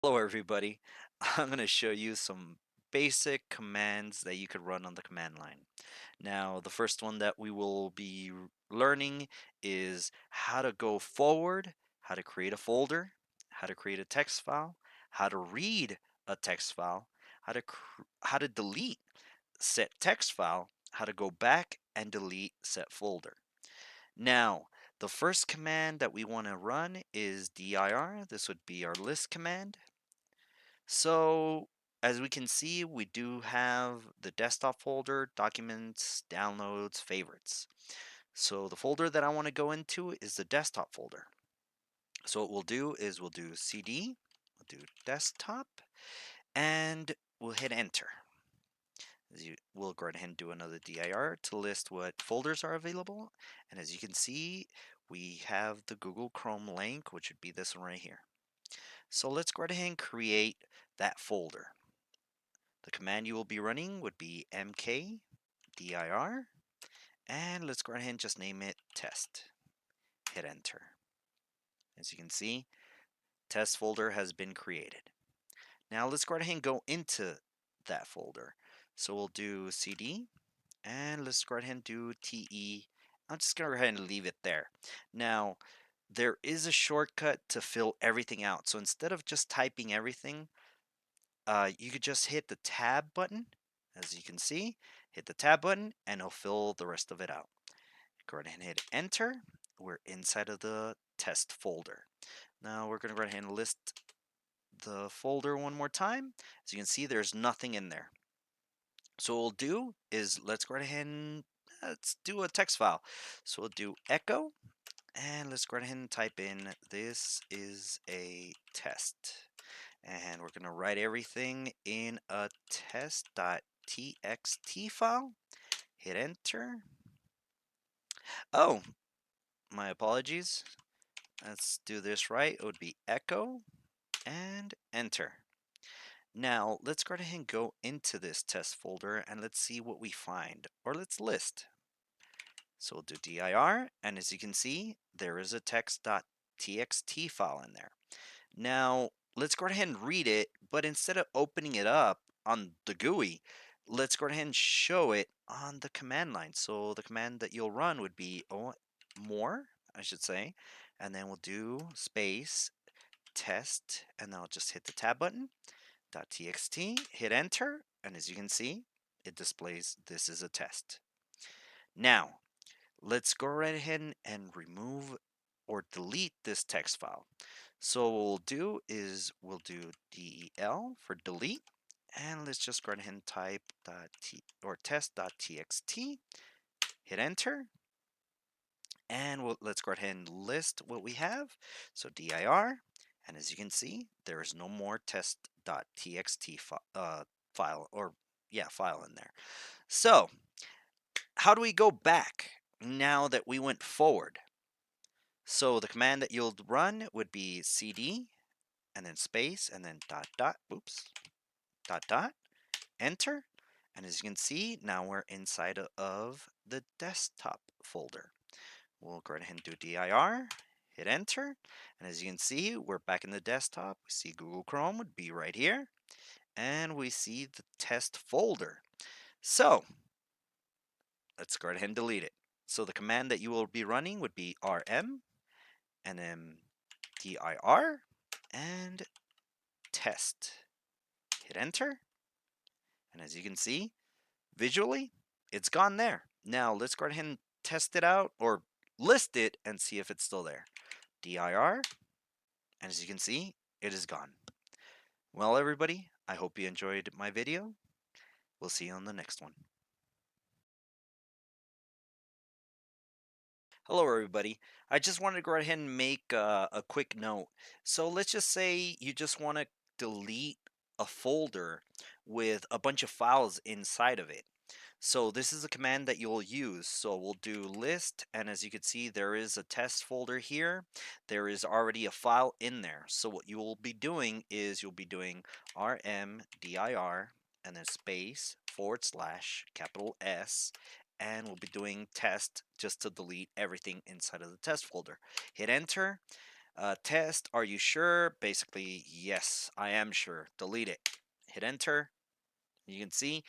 Hello everybody. I'm going to show you some basic commands that you could run on the command line. Now, the first one that we will be learning is how to go forward, how to create a folder, how to create a text file, how to read a text file, how to delete set text file, how to go back and delete set folder. Now, the first command that we want to run is dir. This would be our list command. So as we can see, we do have the desktop folder, documents, downloads, favorites. So the folder that I want to go into is the desktop folder. So what we'll do is we'll do cd, we'll do desktop, and we'll hit enter. We'll go ahead and do another dir to list what folders are available. And as you can see, we have the Google Chrome link, which would be this one right here. So let's go ahead and create that folder. The command you will be running would be mkdir, and let's go ahead and just name it test. Hit enter. As you can see, test folder has been created. Now let's go ahead and go into that folder. So we'll do cd, and let's go ahead and do te. I'm just going to go ahead and leave it there. Now, there is a shortcut to fill everything out. So instead of just typing everything, you could just hit the tab button. As you can see, hit the tab button and it'll fill the rest of it out. Go ahead and hit enter. We're inside of the test folder. Now we're going to go ahead and list the folder one more time. As you can see, there's nothing in there. So what we'll do is let's go ahead and let's do a text file. So we'll do echo, and let's go ahead and type in this is a test. And we're going to write everything in a test.txt file. Hit enter. Oh, my apologies. Let's do this right. It would be echo and enter. Now, let's go ahead and go into this test folder and let's see what we find, or let's list. So we'll do dir, and as you can see, there is a text.txt file in there. Now, let's go ahead and read it, but instead of opening it up on the GUI, let's go ahead and show it on the command line. So the command that you'll run would be more, I should say, and then we'll do space test, and then I'll just hit the tab button, .txt, hit enter, and as you can see, it displays this is a test. Now, let's go right ahead and remove or delete this text file. So what we'll do is we'll do del for delete, and let's just go ahead and type test.txt, hit enter, and let's go ahead and list what we have. So dir, and as you can see, there is no more test.txt file or file in there. So how do we go back now that we went forward? So the command that you'll run would be cd and then space and then dot, enter. And as you can see, now we're inside of the desktop folder. We'll go ahead and do dir, hit enter. And as you can see, we're back in the desktop. We see Google Chrome would be right here. And we see the test folder. So let's go ahead and delete it. So the command that you will be running would be rm and then dir and test. Hit enter. And as you can see, visually, it's gone there. Now let's go ahead and test it out or list it and see if it's still there. dir, and as you can see, it is gone. Well, everybody, I hope you enjoyed my video. We'll see you on the next one. Hello, everybody. I just wanted to go ahead and make a quick note. So let's just say you just want to delete a folder with a bunch of files inside of it. So this is a command that you'll use. So we'll do list, and as you can see, there is a test folder here. There is already a file in there. So what you will be doing is you'll be doing rmdir and then space / capital S, and we'll be doing test just to delete everything inside of the test folder. Hit enter. Test, are you sure? Basically, yes, I am sure. Delete it. Hit enter. You can see.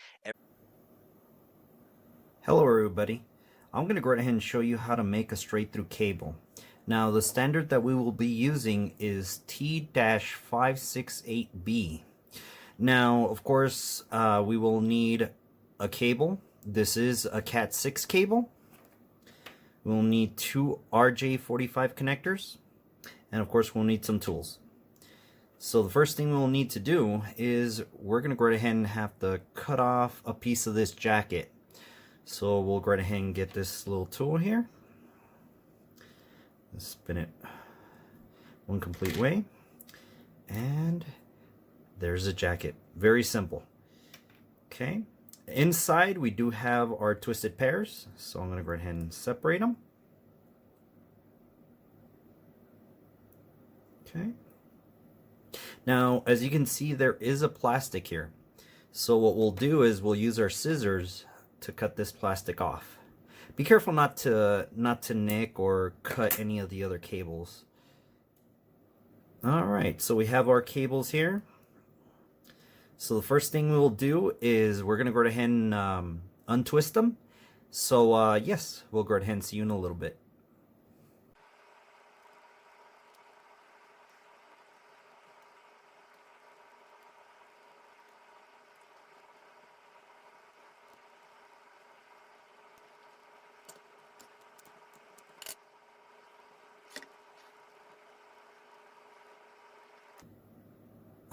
Hello everybody. I'm going to go ahead and show you how to make a straight through cable. Now the standard that we will be using is T-568B. Now of course we will need a cable. This is a Cat6 cable. We'll need two RJ45 connectors, and of course we'll need some tools. So the first thing we'll need to do is we're going to go ahead and have to cut off a piece of this jacket. So we'll go ahead and get this little tool here. Spin it one complete way. And there's a jacket. Very simple. Okay. Inside we do have our twisted pairs. So I'm going to go ahead and separate them. Okay. Now, as you can see, there is a plastic here. So what we'll do is we'll use our scissors to cut this plastic off. Be careful not to nick or cut any of the other cables. Alright, so we have our cables here. So the first thing we'll do is we're going to go ahead and untwist them. So yes, we'll go ahead and see you in a little bit.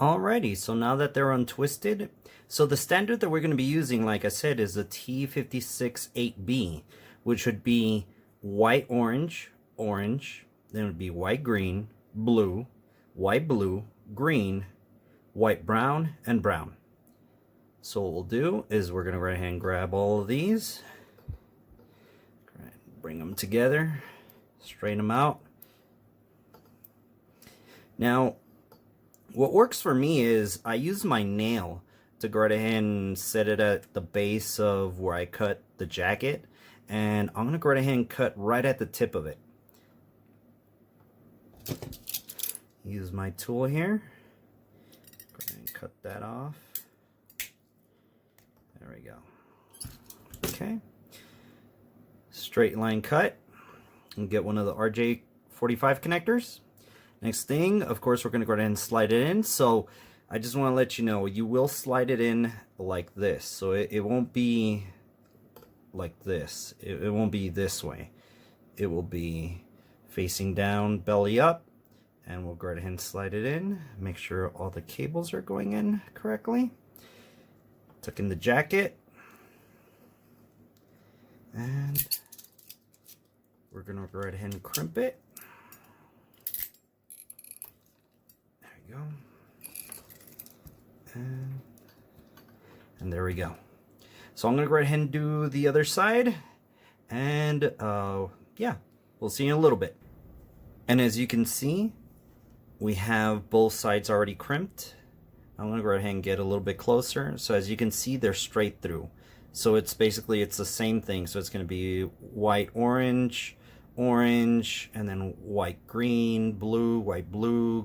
Alrighty, so now that they're untwisted, so the standard that we're going to be using, like I said, is the T568B, which would be white orange, orange, then it would be white green, blue, green, white brown, and brown. So what we'll do is we're going to go ahead and grab all of these, bring them together, straighten them out. Now, what works for me is I use my nail to go ahead and set it at the base of where I cut the jacket, and I'm going to go ahead and cut right at the tip of it. Use my tool here. Go ahead and cut that off. There we go. Okay. Straight line cut. And get one of the RJ45 connectors. Next thing, of course, we're going to go ahead and slide it in. So I just want to let you know, you will slide it in like this. So it won't be like this. It won't be this way. It will be facing down, belly up. And we'll go ahead and slide it in. Make sure all the cables are going in correctly. Tuck in the jacket. And we're going to go ahead and crimp it. Go. And there we go. So I'm going to go ahead and do the other side. And yeah, we'll see you in a little bit. And as you can see, we have both sides already crimped. I'm going to go ahead and get a little bit closer. So as you can see, they're straight through. So it's basically, it's the same thing. So it's going to be white, orange, orange, and then white, green, blue,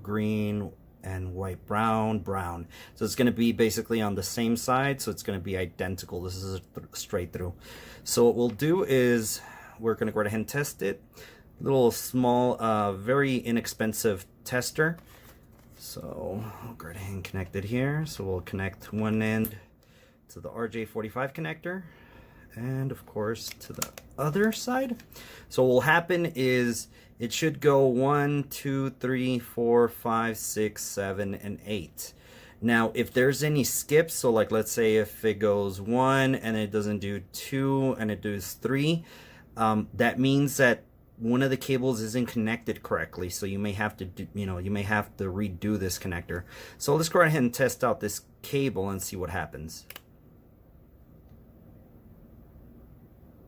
green, and white, brown, brown. So it's going to be basically on the same side, so it's going to be identical. This is a straight through. So what we'll do is we're going to go ahead and test it. Little small, very inexpensive tester. So I'll go ahead and connect it here. So we'll connect one end to the RJ45 connector, and of course to the other side. So what will happen is it should go 1, 2, 3, 4, 5, 6, 7, and 8. Now, if there's any skips, so like let's say if it goes 1 and it doesn't do 2 and it does 3, that means that one of the cables isn't connected correctly. So you may have to do, you may have to redo this connector. So let's go ahead and test out this cable and see what happens.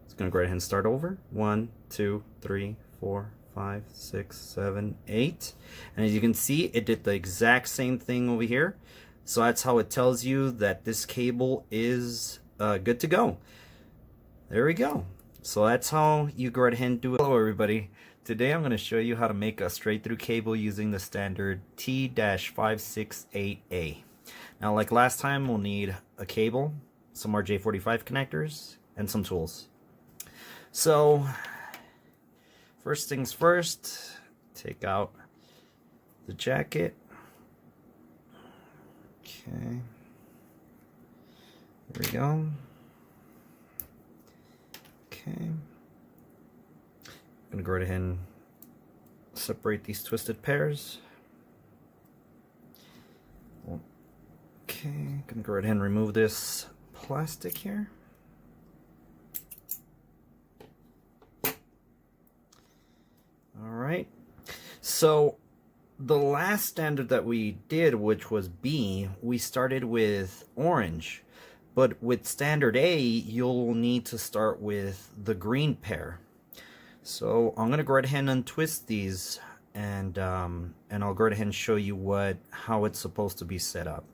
It's going to go ahead and start over. 1, 2, 3, 4, 5, 6, 7, 8. And as you can see, it did the exact same thing over here. So that's how it tells you that this cable is good to go. There we go. So that's how you go ahead and do it. Hello everybody. Today I'm going to show you how to make a straight through cable using the standard T-568A. Now, like last time, we'll need a cable, some RJ45 connectors, and some tools. So, first things first, take out the jacket. Okay. There we go. Okay. I'm going to go right ahead and separate these twisted pairs. Okay, I'm going to go right ahead and remove this plastic here. Alright, so the last standard that we did, which was B, we started with orange. But with standard A, you'll need to start with the green pair. So I'm going to go right ahead and untwist these, and I'll go right ahead and show you how it's supposed to be set up.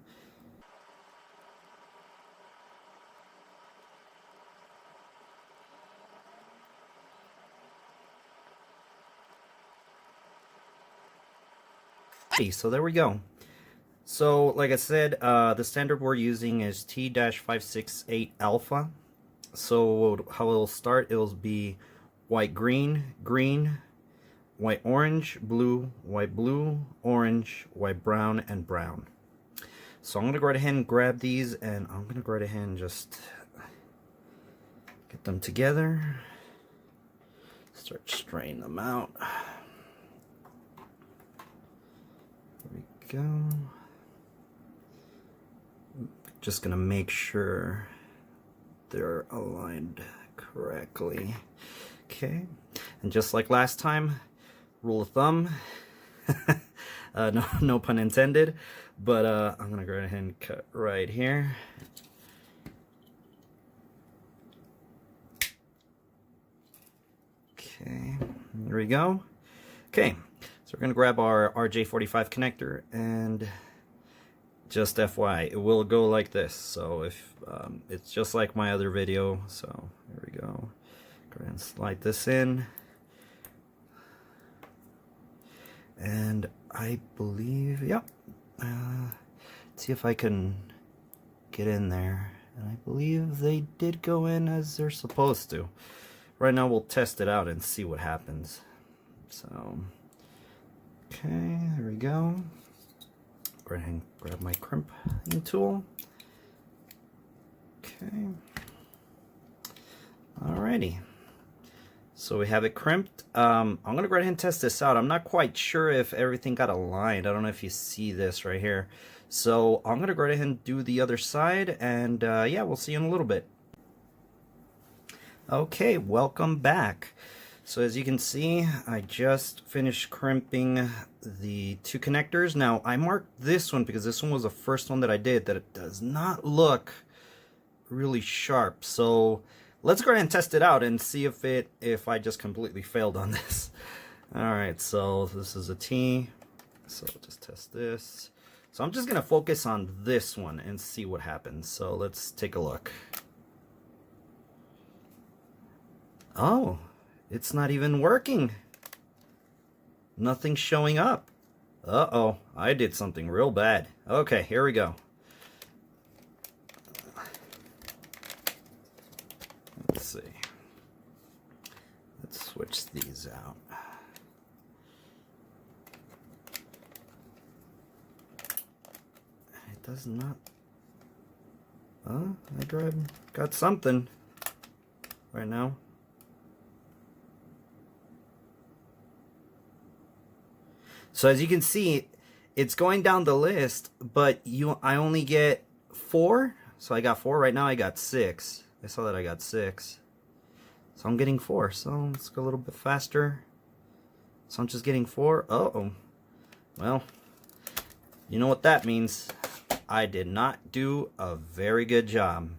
So there we go. So like I said, the standard we're using is T-568 alpha. So how it'll start, it'll be white green, green, white orange, blue, orange, white brown, and brown. So I'm going to go right ahead and grab these, and I'm going to go right ahead and just get them together. Start straining them out. There we go. Just going to make sure they're aligned correctly. Okay, and just like last time, rule of thumb, no pun intended, but I'm gonna go ahead and cut right here. Okay, there we go. Okay, so we're gonna grab our RJ45 connector, and just FYI, it will go like this. So if it's just like my other video, so there we go. Go ahead and slide this in, and I believe, yep. See if I can get in there, and I believe they did go in as they're supposed to. Right now, we'll test it out and see what happens. So, okay, there we go. Go ahead and grab my crimping tool. Okay. Alrighty. So we have it crimped. I'm going to go ahead and test this out. I'm not quite sure if everything got aligned. I don't know if you see this right here. So I'm going to go ahead and do the other side, and yeah, we'll see you in a little bit. Okay, welcome back. So as you can see, I just finished crimping the two connectors. Now, I marked this one because this one was the first one that I did, that it does not look really sharp. So let's go ahead and test it out and see if I just completely failed on this. Alright, so this is a T. So just test this. So I'm just going to focus on this one and see what happens. So let's take a look. Oh, it's not even working. Nothing's showing up. Uh-oh, I did something real bad. Okay, here we go. Let's see. Let's switch these out. It does not. Oh, I got something right now. So as you can see, it's going down the list, but I only get 4. So I got 4 right now. I got 6. I saw that I got 6. So I'm getting 4. So let's go a little bit faster. So I'm just getting 4. Uh-oh. Well, you know what that means. I did not do a very good job.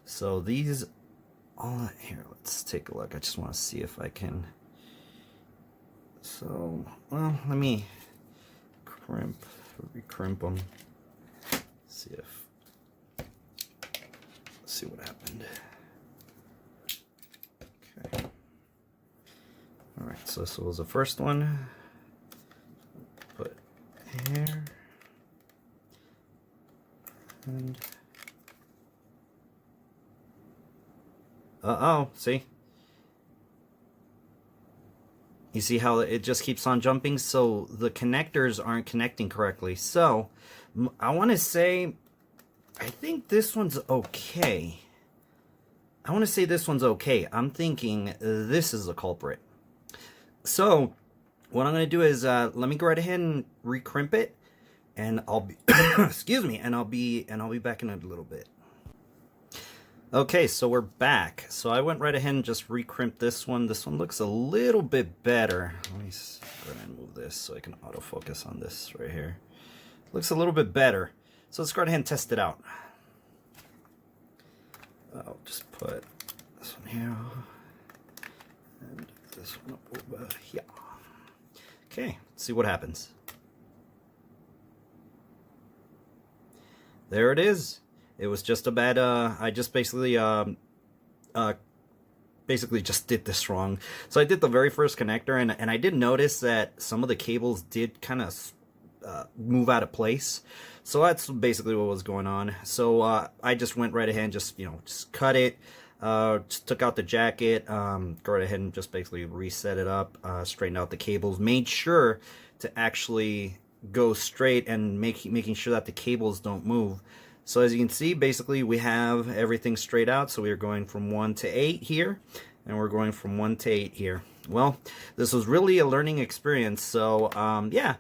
So these all here, let's take a look. I just want to see if I can. So, well, let me recrimp them. See what happened. Okay. All right. So this was the first one. Put here. And uh-oh, see? You see how it just keeps on jumping? So the connectors aren't connecting correctly. So I want to say, I think this one's okay. I want to say this one's okay. I'm thinking this is the culprit. So what I'm going to do is let me go right ahead and recrimp it, and I'll be excuse me, and I'll be back in a little bit. Okay, so we're back. So I went right ahead and just recrimped this one. This one looks a little bit better. Let me go ahead and move this so I can autofocus on this right here. Looks a little bit better. So let's go ahead and test it out. I'll just put this one here and this one up over here. Okay, let's see what happens. There it is. It was just a bad, I just basically just did this wrong. So I did the very first connector, and I did notice that some of the cables did kind of move out of place. So that's basically what was going on. So I just went right ahead and just cut it, just took out the jacket, go right ahead and just basically reset it up, straightened out the cables, made sure to actually go straight and making sure that the cables don't move. So as you can see, basically we have everything straight out. So we are going from 1 to 8 here, and we're going from 1 to 8 here. Well, this was really a learning experience. So yeah,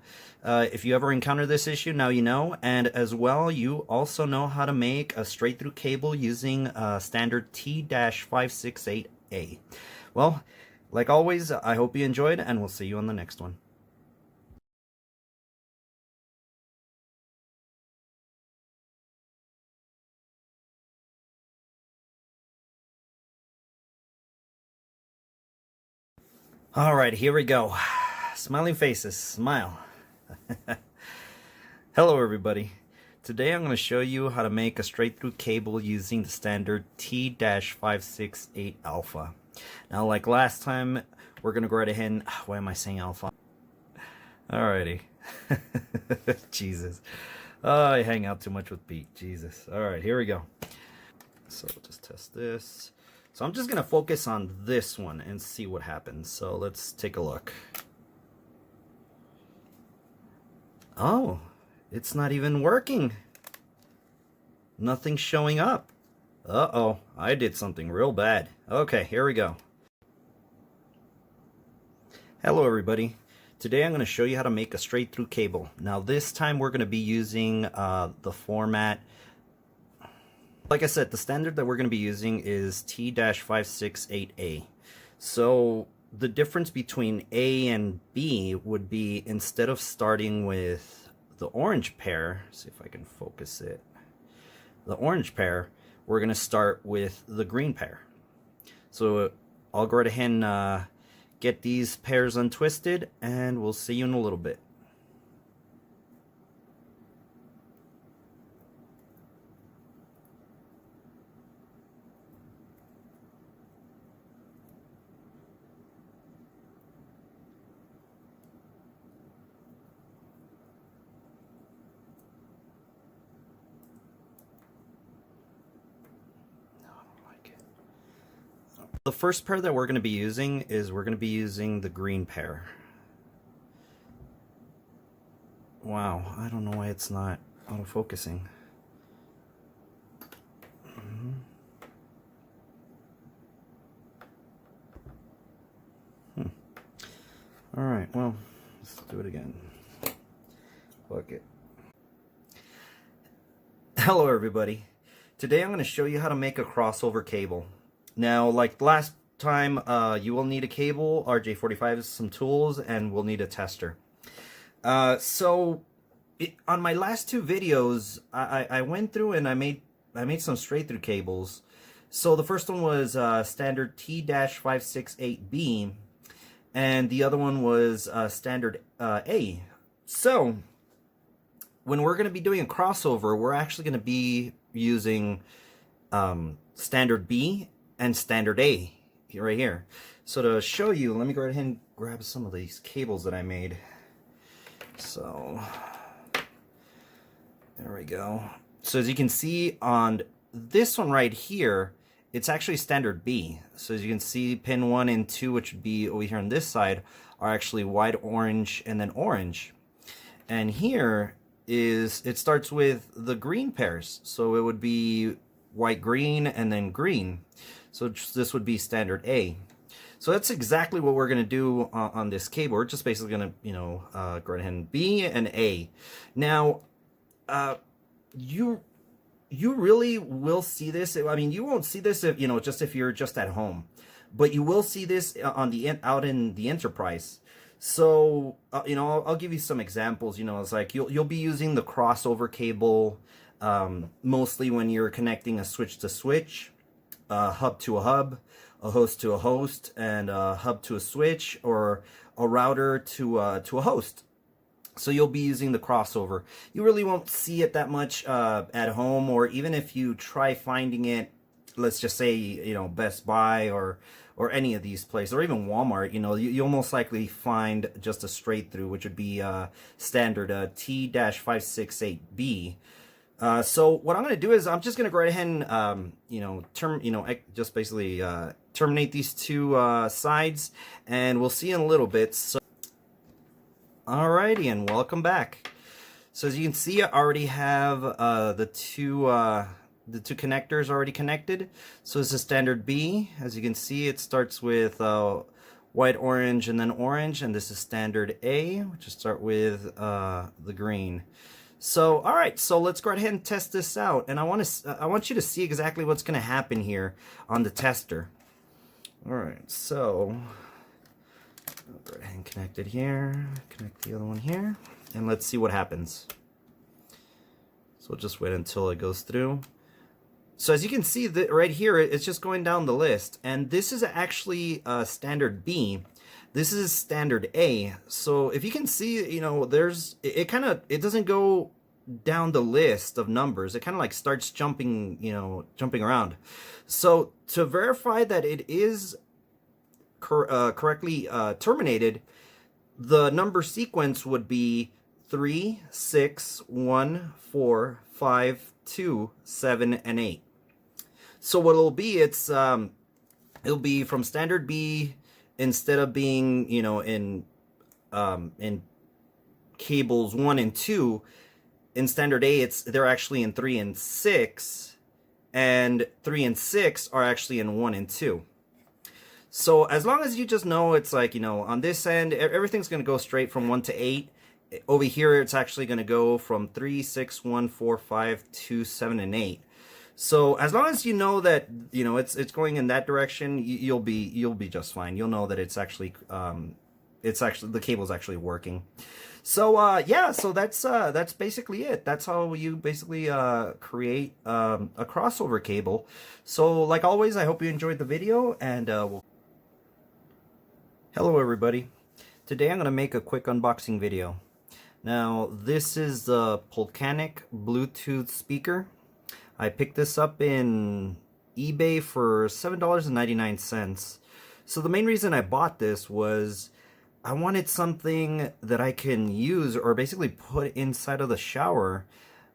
if you ever encounter this issue, now you know. And as well, you also know how to make a straight through cable using standard T-568A. Well, like always, I hope you enjoyed, and we'll see you on the next one. All right, here we go. Smiling faces, smile. Hello everybody. Today I'm going to show you how to make a straight through cable using the standard T-568 alpha. Now like last time, we're going to go right ahead and, why am I saying alpha? Alrighty. Jesus. Oh, I hang out too much with Pete. Jesus. Alright, here we go. So we'll just test this. So I'm just going to focus on this one and see what happens. So let's take a look. Oh, it's not even working. Nothing's showing up. Uh-oh, I did something real bad. Okay, here we go. Hello everybody. Today I'm going to show you how to make a straight through cable. Now this time we're going to be using the format. Like I said, the standard that we're going to be using is T-568A. So the difference between A and B would be, instead of starting with the orange pair, see if I can focus it, the orange pair, we're going to start with the green pair. So I'll go right ahead and get these pairs untwisted, and we'll see you in a little bit. The first pair that we're going to be using is the green pair. Wow, I don't know why it's not autofocusing. Alright, well, let's do it again. Fuck it. Hello everybody. Today I'm going to show you how to make a crossover cable. Now, like last time, you will need a cable, RJ45, some tools, and we'll need a tester. On my last two videos, I went through and I made some straight through cables. So the first one was standard T-568B, and the other one was standard A. So when we're going to be doing a crossover, we're actually going to be using standard B and standard A right here. So to show you, let me go ahead and grab some of these cables that I made. So there we go. So as you can see on this one right here, it's actually standard B. So as you can see, pin 1 and 2, which would be over here on this side, are actually white, orange, and then orange. And here is, it starts with the green pairs. So it would be white, green, and then green. So this would be standard A. So that's exactly what we're going to do on this cable. We're just basically going to, go ahead and B and A. Now, you really will see this. I mean, you won't see this if, just if you're just at home, but you will see this on out in the enterprise. So, I'll give you some examples. It's like you'll be using the crossover cable, mostly when you're connecting a switch to switch, a hub to a hub, a host to a host, and a hub to a switch, or a router to a host. So you'll be using the crossover. You really won't see it that much at home, or even if you try finding it, let's just say, Best Buy or any of these places, or even Walmart, you'll most likely find just a straight through, which would be standard T-568B. So what I'm going to do is I'm just going to go ahead and, just basically terminate these two sides, and we'll see in a little bit. So, alrighty, and welcome back. So as you can see, I already have the two connectors already connected. So this is standard B. As you can see, it starts with white, orange, and then orange, and this is standard A, which will start with the green. So, all right, so let's go ahead and test this out, and I want you to see exactly what's going to happen here on the tester. All right, so I'll go ahead and connect it here, connect the other one here, and let's see what happens. So we'll just wait until it goes through. So as you can see that right here, it's just going down the list, and this is actually standard B. This is standard A. So if you can see, it doesn't go down the list of numbers. It kind of like starts jumping around. So to verify that it is correctly terminated, the number sequence would be 3, 6, 1, 4, 5, 2, 7, and 8. So what it'll be, it'll be from standard B. Instead of being, in cables 1 and 2, in standard A, they're actually in 3 and 6, and 3 and 6 are actually in 1 and 2. So as long as you just know, it's like, on this end, everything's going to go straight from 1 to 8. Over here, it's actually going to go from 3, 6, 1, 4, 5, 2, 7, and 8. So as long as you know that it's going in that direction, you'll be just fine. You'll know that it's actually the cable's actually working. So yeah, so that's basically it. That's how you basically create a crossover cable. So like always, I hope you enjoyed the video, and hello everybody. Today I'm going to make a quick unboxing video. Now this is the Pulcanic Bluetooth speaker. I picked this up in eBay for $7.99. So the main reason I bought this was I wanted something that I can use or basically put inside of the shower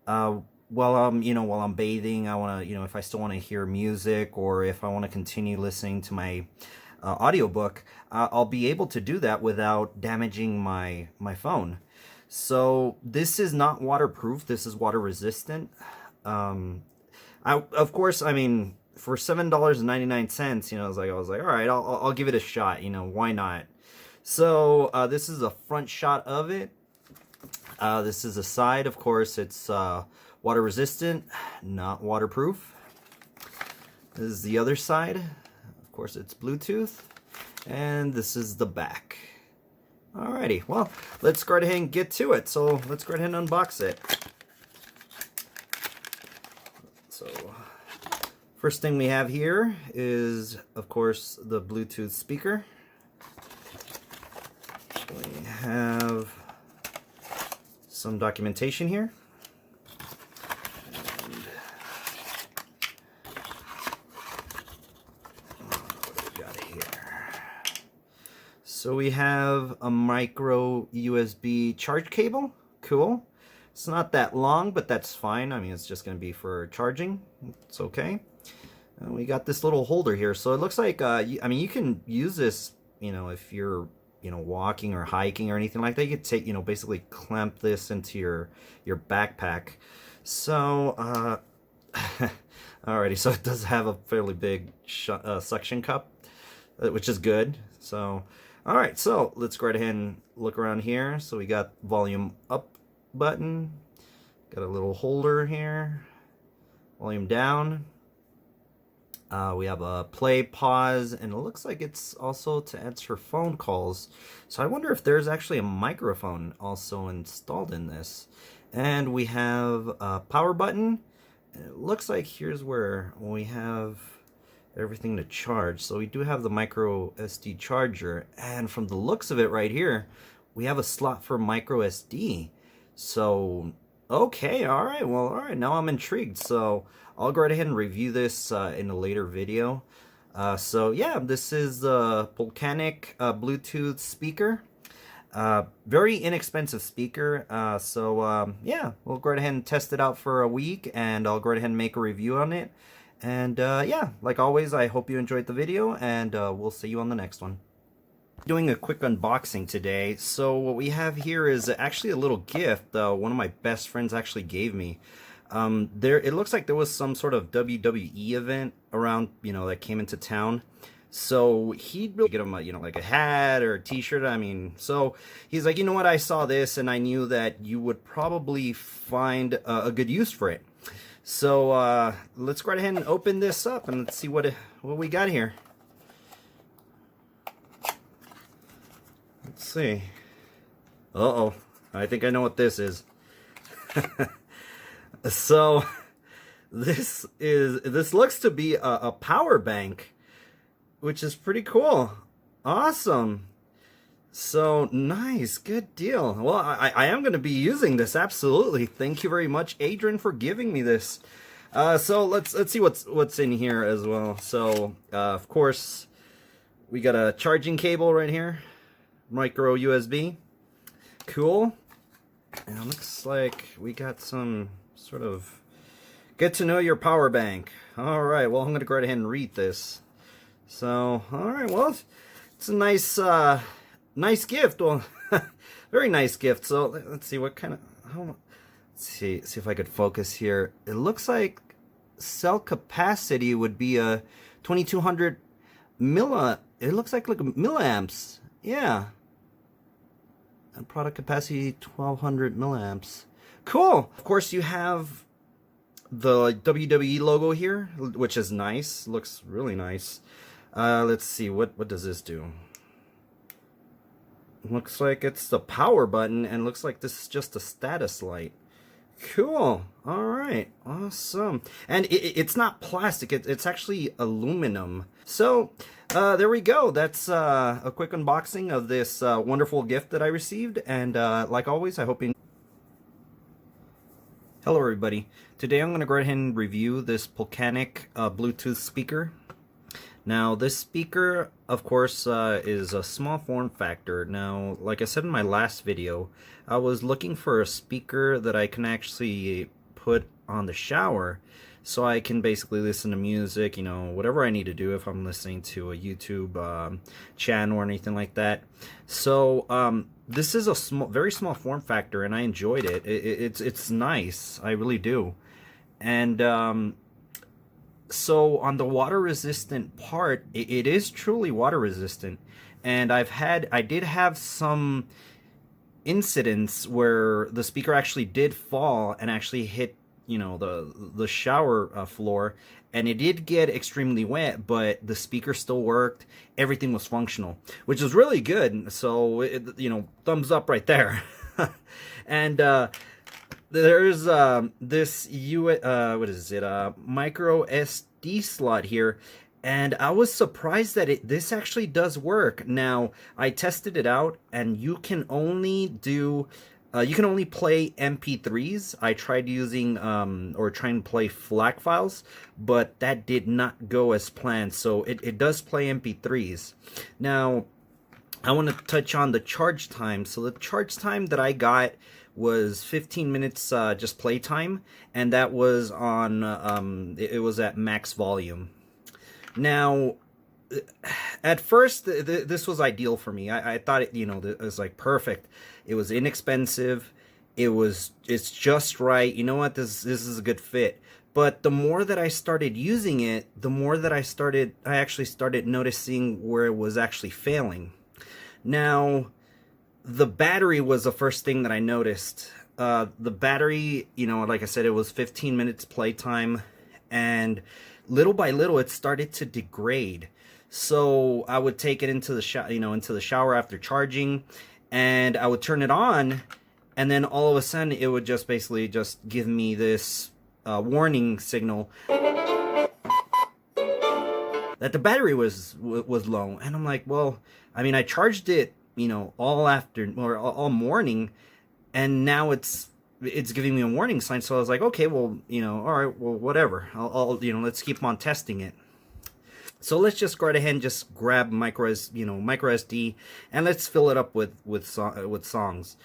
while I'm bathing. I want to, if I still want to hear music, or if I want to continue listening to my audiobook, I'll be able to do that without damaging my phone. So this is not waterproof. This is water resistant. Of course, I mean, for $7.99, I was like, all right, I'll give it a shot. Why not? So this is a front shot of it. This is a side. Of course, it's water resistant, not waterproof. This is the other side. Of course, it's Bluetooth, and this is the back. Alrighty, well, let's go ahead and get to it. So let's go ahead and unbox it. So first thing we have here is, of course, the Bluetooth speaker. We have some documentation here. And what do we got here? So we have a micro USB charge cable. Cool. It's not that long, but that's fine. I mean, it's just going to be for charging. It's okay. And we got this little holder here. So it looks like, I mean, you can use this, if you're, walking or hiking or anything like that. You could take, basically clamp this into your backpack. So, alrighty, so it does have a fairly big suction cup, which is good. So, alright, so let's go right ahead and look around here. So we got volume up button, got a little holder here, volume down. We have a play, pause, and it looks like it's also to answer phone calls. So I wonder if there's actually a microphone also installed in this. And we have a power button. And it looks like here's where we have everything to charge. So we do have the micro SD charger. And from the looks of it right here, we have a slot for micro SD. So, okay, all right, now I'm intrigued. So I'll go right ahead and review this in a later video. So yeah, this is the Pulcanic Bluetooth speaker. Very inexpensive speaker. Yeah, we'll go right ahead and test it out for a week, and I'll go right ahead and make a review on it. And yeah, like always, I hope you enjoyed the video, and we'll see you on the next one. Doing a quick unboxing today. So what we have here is actually a little gift one of my best friends actually gave me. It looks like there was some sort of WWE event around, that came into town. So he'd really get him like a hat or a t-shirt. I mean, so he's like, you know what, I saw this and I knew that you would probably find a good use for it. So let's go right ahead and open this up and let's see what we got here. Let's see. Uh-oh. I think I know what this is. So this looks to be a power bank, which is pretty cool. Awesome. So nice, good deal. Well, I am going to be using this, absolutely. Thank you very much, Adrian, for giving me this. So let's see what's in here as well. So of course we got a charging cable right here, micro USB. Cool. And it looks like we got some sort of get to know your power bank. All right, well, I'm going to go right ahead and read this. So, all right, well, it's a nice gift. Well, very nice gift. So let's see what kind of, let's see if I could focus here. It looks like cell capacity would be a 2200 it looks like milliamps. Yeah. And product capacity 1200 milliamps. Cool. Of course, you have the WWE logo here, which is nice. Looks really nice. Let's see, what does this do? Looks like it's the power button, and looks like this is just a status light. Cool. All right. Awesome. And it's not plastic. It's actually aluminum. So there we go. That's a quick unboxing of this wonderful gift that I received. And like always, I hope you. Hello, everybody. Today I'm going to go ahead and review this Pulcanic Bluetooth speaker. Now, this speaker, of course, is a small form factor. Now, like I said in my last video, I was looking for a speaker that I can actually put on the shower so I can basically listen to music, whatever I need to do if I'm listening to a YouTube channel or anything like that. So, this is a very small form factor, and I enjoyed it. It's nice. I really do. And so on the water resistant part, it is truly water resistant. And I did have some incidents where the speaker actually did fall and actually hit, the shower floor, and it did get extremely wet, but the speaker still worked. Everything was functional, which is really good. So, thumbs up right there. And there's this micro SD slot here, and I was surprised that this actually does work. Now, I tested it out, and you can only play MP3s. I tried using or trying to play FLAC files, but that did not go as planned. So it does play MP3s. Now, I want to touch on the charge time. So the charge time that I got was 15 minutes just play time, and that was on it was at max volume. Now, at first, this was ideal for me. I thought it was like perfect. It was inexpensive. It's just right. You know what? This is a good fit. But the more that I started using it, the more that I actually started noticing where it was actually failing. Now, the battery was the first thing that I noticed. The battery, like I said, it was 15 minutes playtime, and little by little, it started to degrade. So I would take it into into the shower after charging, and I would turn it on, and then all of a sudden, it would just basically just give me this warning signal that the battery was low, and I'm like, well, I mean, I charged it, all after or all morning, and now it's giving me a warning sign. So I was like, okay, well, all right, well, whatever. I'll let's keep on testing it. So let's just go right ahead and just grab micro SD, and let's fill it up with songs.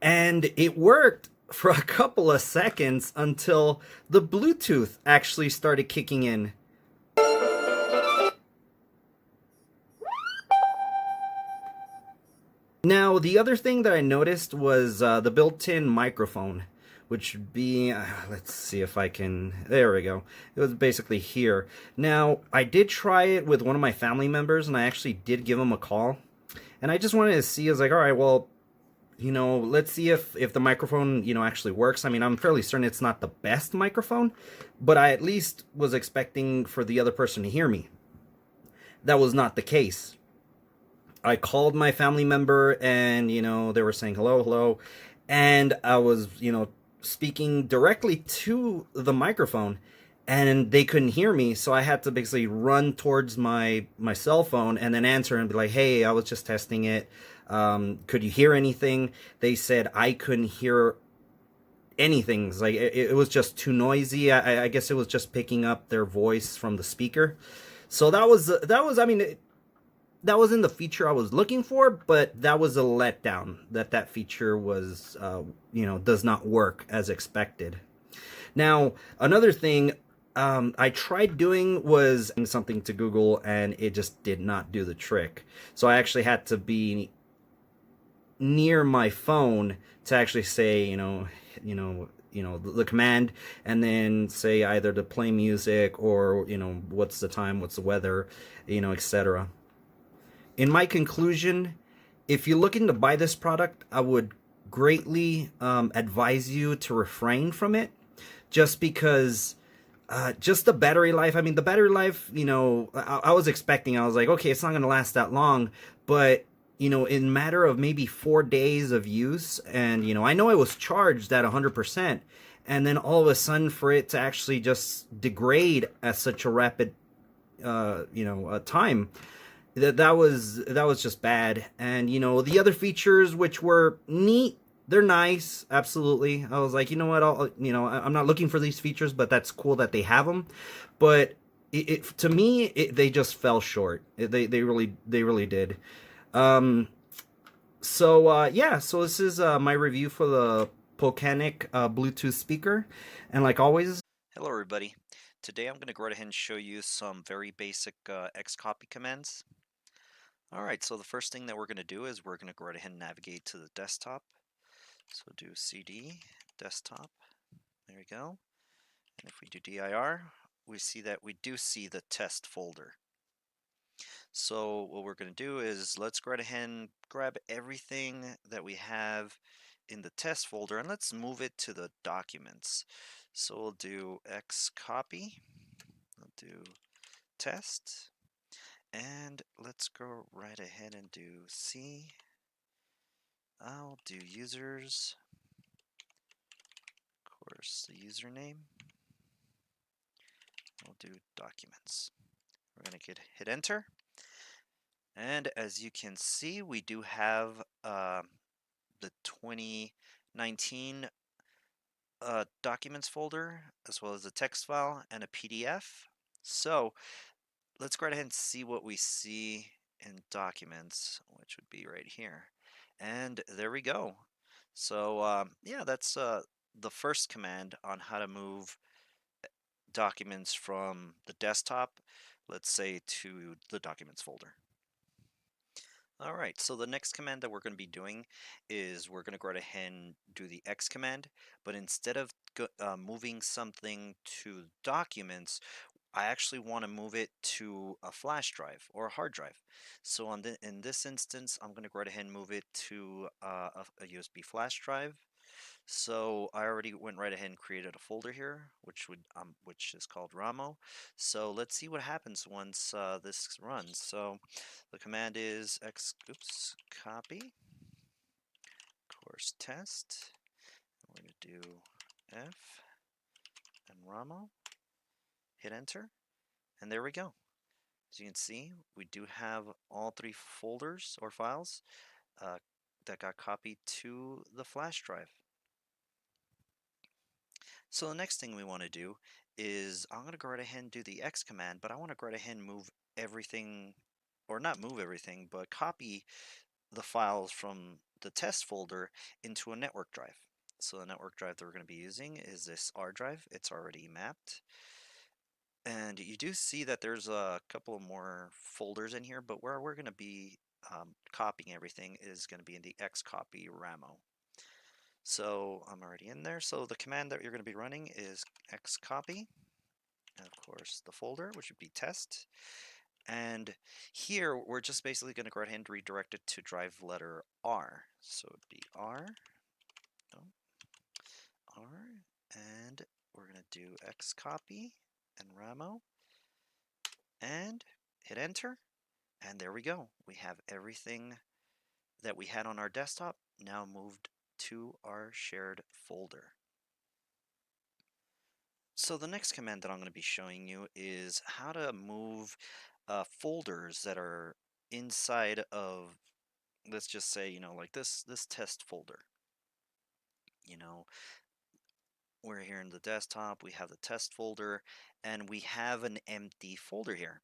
And it worked for a couple of seconds until the Bluetooth actually started kicking in. Now, the other thing that I noticed was the built-in microphone, which would be, let's see if I can, there we go. It was basically here. Now, I did try it with one of my family members, and I actually did give him a call. And I just wanted to see, I was like, all right, well, let's see if the microphone, actually works. I mean, I'm fairly certain it's not the best microphone, but I at least was expecting for the other person to hear me. That was not the case. I called my family member, and they were saying hello, hello, and I was speaking directly to the microphone, and they couldn't hear me, so I had to basically run towards my cell phone and then answer and be like, hey, I was just testing it. Could you hear anything? They said I couldn't hear anything. It's like it was just too noisy. I guess it was just picking up their voice from the speaker. So that was I mean, that wasn't the feature I was looking for, but that was a letdown that feature was, does not work as expected. Now, another thing I tried doing was something to Google, and it just did not do the trick. So I actually had to be near my phone to actually say, the command, and then say either to play music or, what's the time, what's the weather, etc. In my conclusion, if you're looking to buy this product, I would greatly advise you to refrain from it, just because just the battery life. I mean, the battery life, I was expecting, I was like, okay, it's not going to last that long, but in matter of maybe 4 days of use, and I know it was charged at 100%, and then all of a sudden for it to actually just degrade at such a rapid time, that was just bad. And the other features, which were neat, they're nice, absolutely. I was like, you know what, I'm not looking for these features, but that's cool that they have them. But to me, they just fell short. They really did. um yeah, so this is my review for the Pocanic Bluetooth speaker, and like always. Hello everybody. Today I'm going to go right ahead and show you some very basic Xcopy commands. Alright, so the first thing that we're going to do is we're going to go right ahead and navigate to the desktop. So do cd desktop, there we go. And if we do dir, we see that we do see the test folder. So what we're going to do is let's go right ahead and grab everything that we have in the test folder, and let's move it to the documents. So we'll do Xcopy, we'll do test, and let's go right ahead and do C. I'll do users, of course the username. We'll do documents. We're going to hit enter. And as you can see, we do have the 2019 documents folder, as well as a text file and a PDF. So let's go right ahead and see what we see in documents, which would be right here. And there we go. So yeah, that's the first command on how to move documents from the desktop, let's say, to the documents folder. All right, so the next command that we're going to be doing is we're going to go ahead and do the X command, but instead of moving something to documents, I actually want to move it to a flash drive or a hard drive. So in this instance, I'm going to go ahead and move it to a USB flash drive. So I already went right ahead and created a folder here, which is called Ramo. So let's see what happens once this runs. So the command is copy course test. We're going to do F and Ramo. Hit enter, and there we go. As you can see, we do have all three folders or files uh, that got copied to the flash drive. So the next thing we want to do is I'm going to go right ahead and do the X command, but I want to go right ahead and move everything, or not move everything, but copy the files from the test folder into a network drive. So the network drive that we're going to be using is this R drive. It's already mapped. And you do see that there's a couple of more folders in here, but where we're going to be copying everything is going to be in the xcopy Ramo. So I'm already in there. So the command that you're going to be running is xcopy, and of course the folder, which would be test. And here we're just basically going to go ahead and redirect it to drive letter R. So it'd be R, oh, R, and we're going to do xcopy and Ramo, and hit enter. And there we go. We have everything that we had on our desktop now moved to our shared folder. So the next command that I'm going to be showing you is how to move folders that are inside of, let's just say, like this test folder. You know, we're here in the desktop, we have the test folder, and we have an empty folder here.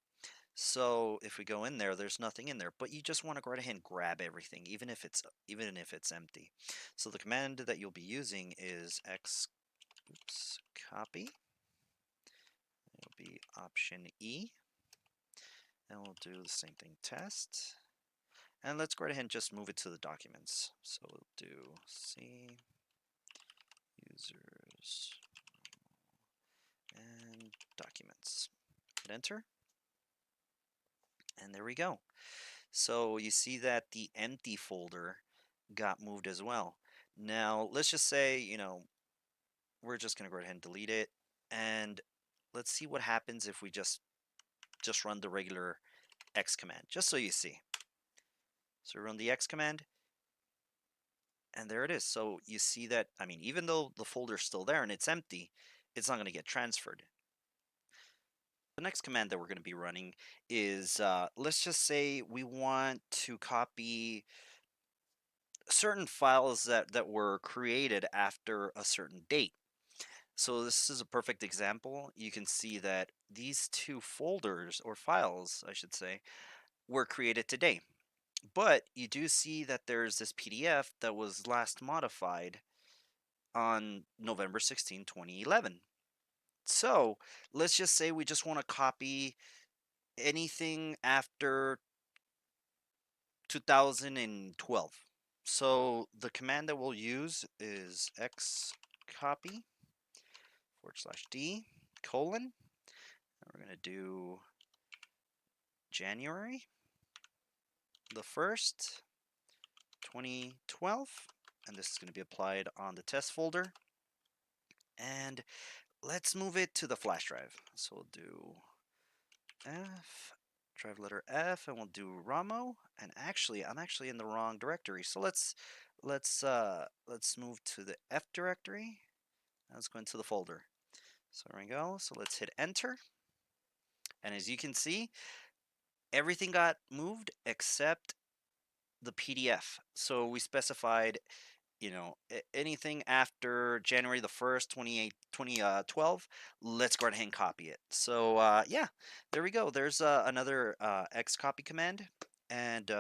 So if we go in there, there's nothing in there, but you just want to go right ahead and grab everything, even if it's empty. So the command that you'll be using is copy. It'll be option E, and we'll do the same thing, test. And let's go ahead and just move it to the documents. So we'll do C users and documents. Hit enter, and there we go. So you see that the empty folder got moved as well. Now let's just say, we're just gonna go ahead and delete it, and let's see what happens if we just run the regular X command, just so you see. So we run the X command, and there it is. So you see that, I mean, even though the folder's still there and it's empty, it's not gonna get transferred. The next command that we're going to be running is, let's just say we want to copy certain files that were created after a certain date. So this is a perfect example. You can see that these two folders, or files, I should say, were created today. But you do see that there's this PDF that was last modified on November 16, 2011. So let's just say we just want to copy anything after 2012. So the command that we'll use is xcopy /d : and we're going to do January the 1st, 2012, and this is going to be applied on the test folder. And let's move it to the flash drive. So we'll do F, drive letter F, and we'll do Ramo. And actually, I'm actually in the wrong directory. So let's move to the F directory. Let's go into the folder. So there we go. So let's hit enter. And as you can see, everything got moved except the PDF. So we specified, anything after January the 1st, 2012, let's go ahead and copy it. So yeah, there we go. There's another xcopy command. And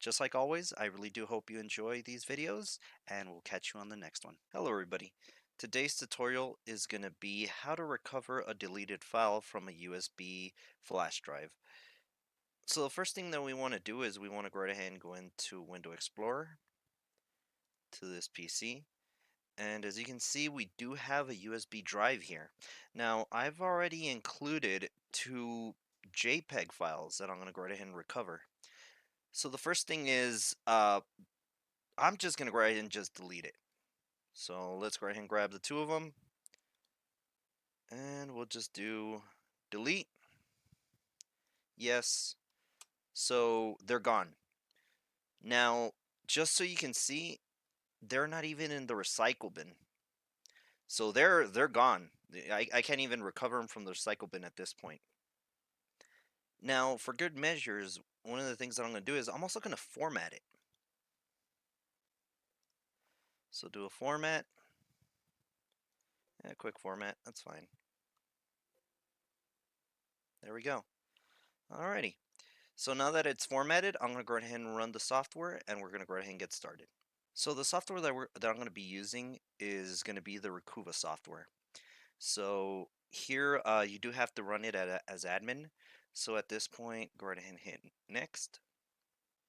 just like always, I really do hope you enjoy these videos, and we'll catch you on the next one. Hello, everybody. Today's tutorial is going to be how to recover a deleted file from a USB flash drive. So the first thing that we want to do is we want to go right ahead and go into Window Explorer to this PC. And as you can see, we do have a USB drive here. Now, I've already included two JPEG files that I'm going to go right ahead and recover. So the first thing is, I'm just going to go ahead and just delete it. So let's go ahead and grab the two of them. And we'll just do delete. Yes. So they're gone. Now, just so you can see, they're not even in the recycle bin. So they're gone. I can't even recover them from the recycle bin at this point. Now, for good measures, one of the things that I'm going to do is I'm also going to format it. So do a format. Yeah, quick format, that's fine. There we go. Alrighty. So now that it's formatted, I'm going to go ahead and run the software, and we're going to go ahead and get started. So the software that I'm going to be using is going to be the Recuva software. So here you do have to run it as admin. So at this point, go ahead and hit next.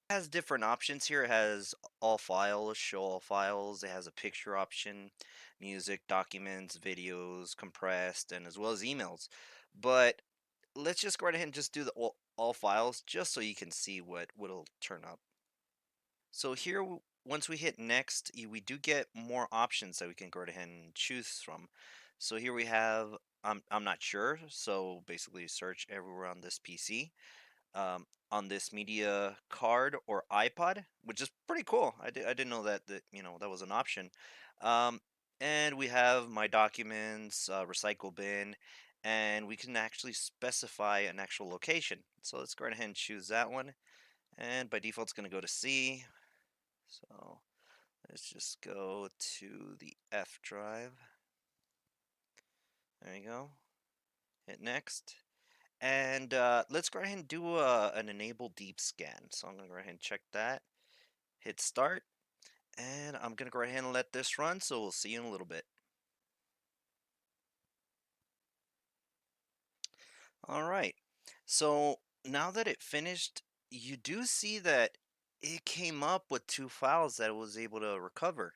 It has different options here. It has all files, show all files. It has a picture option, music, documents, videos, compressed, and as well as emails. But let's just go ahead and just do the all files just so you can see what will turn up. So here, once we hit next, we do get more options that we can go ahead and choose from. So here we have, I'm not sure, so basically search everywhere on this PC. On this media card or iPod, which is pretty cool. I didn't know that that was an option. Um, and we have my documents, recycle bin, and we can actually specify an actual location. So let's go ahead and choose that one. And by default, it's going to go to C. So let's just go to the F drive. There you go. Hit next. And let's go ahead and do an enable deep scan. So I'm going to go ahead and check that. Hit start. And I'm going to go ahead and let this run. So we'll see you in a little bit. All right. So now that it finished, you do see that it came up with two files that it was able to recover.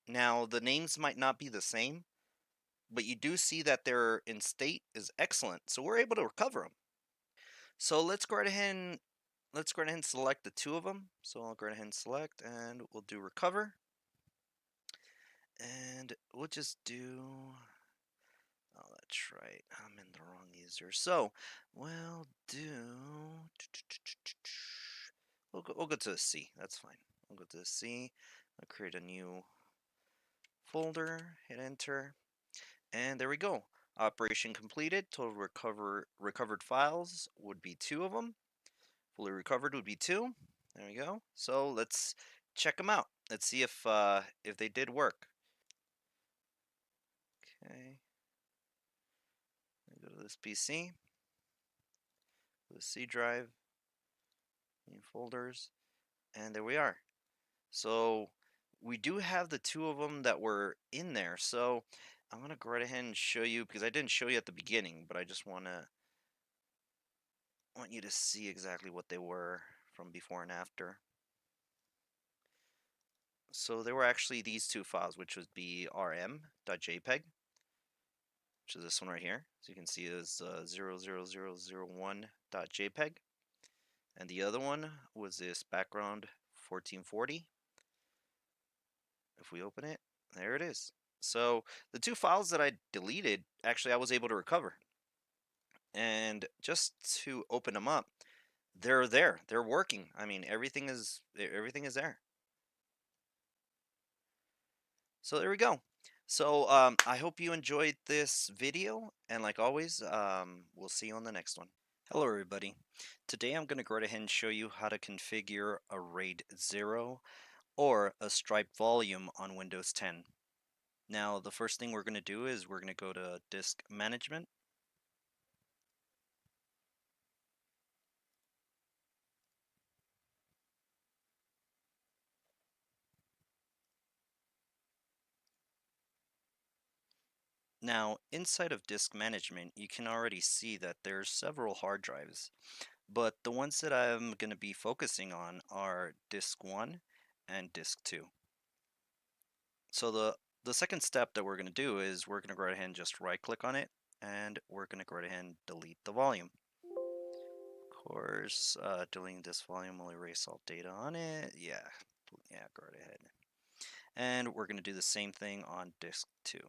Now, the names might not be the same, but you do see that their in state is excellent. So we're able to recover them. So let's go ahead and select the two of them. So I'll go ahead and select and we'll do recover. And we'll just do, oh, that's right, I'm in the wrong user. So we'll do, we'll go to the C, that's fine. We'll go to the C, I'll create a new folder, hit enter, and there we go. Operation completed. Total recovered files would be two of them. Fully recovered would be two. There we go. So let's check them out. Let's see if they did work. Okay. Go to this PC. Go to C drive. New folders, and there we are. So we do have the two of them that were in there. So I'm gonna go right ahead and show you because I didn't show you at the beginning, but I just want you to see exactly what they were from before and after. So there were actually these two files, which would be rm.jpg, which is this one right here. So you can see it is 00001.jpg. And the other one was this background 1440. If we open it, there it is. So the two files that I deleted, actually I was able to recover. And just to open them up, they're there. They're working. I mean, everything is there. So there we go. So I hope you enjoyed this video, and like always, we'll see you on the next one. Hello everybody. Today I'm going to go ahead and show you how to configure a RAID 0 or a striped volume on Windows 10. Now the first thing we're going to do is we're going to go to Disk Management. Now, inside of disk management, you can already see that there's several hard drives, but the ones that I'm going to be focusing on are disk 1 and disk 2. So the second step that we're going to do is we're going to go ahead and just right click on it, and we're going to go ahead and delete the volume. Of course, deleting this volume will erase all data on it. Yeah, go right ahead. And we're going to do the same thing on disk 2.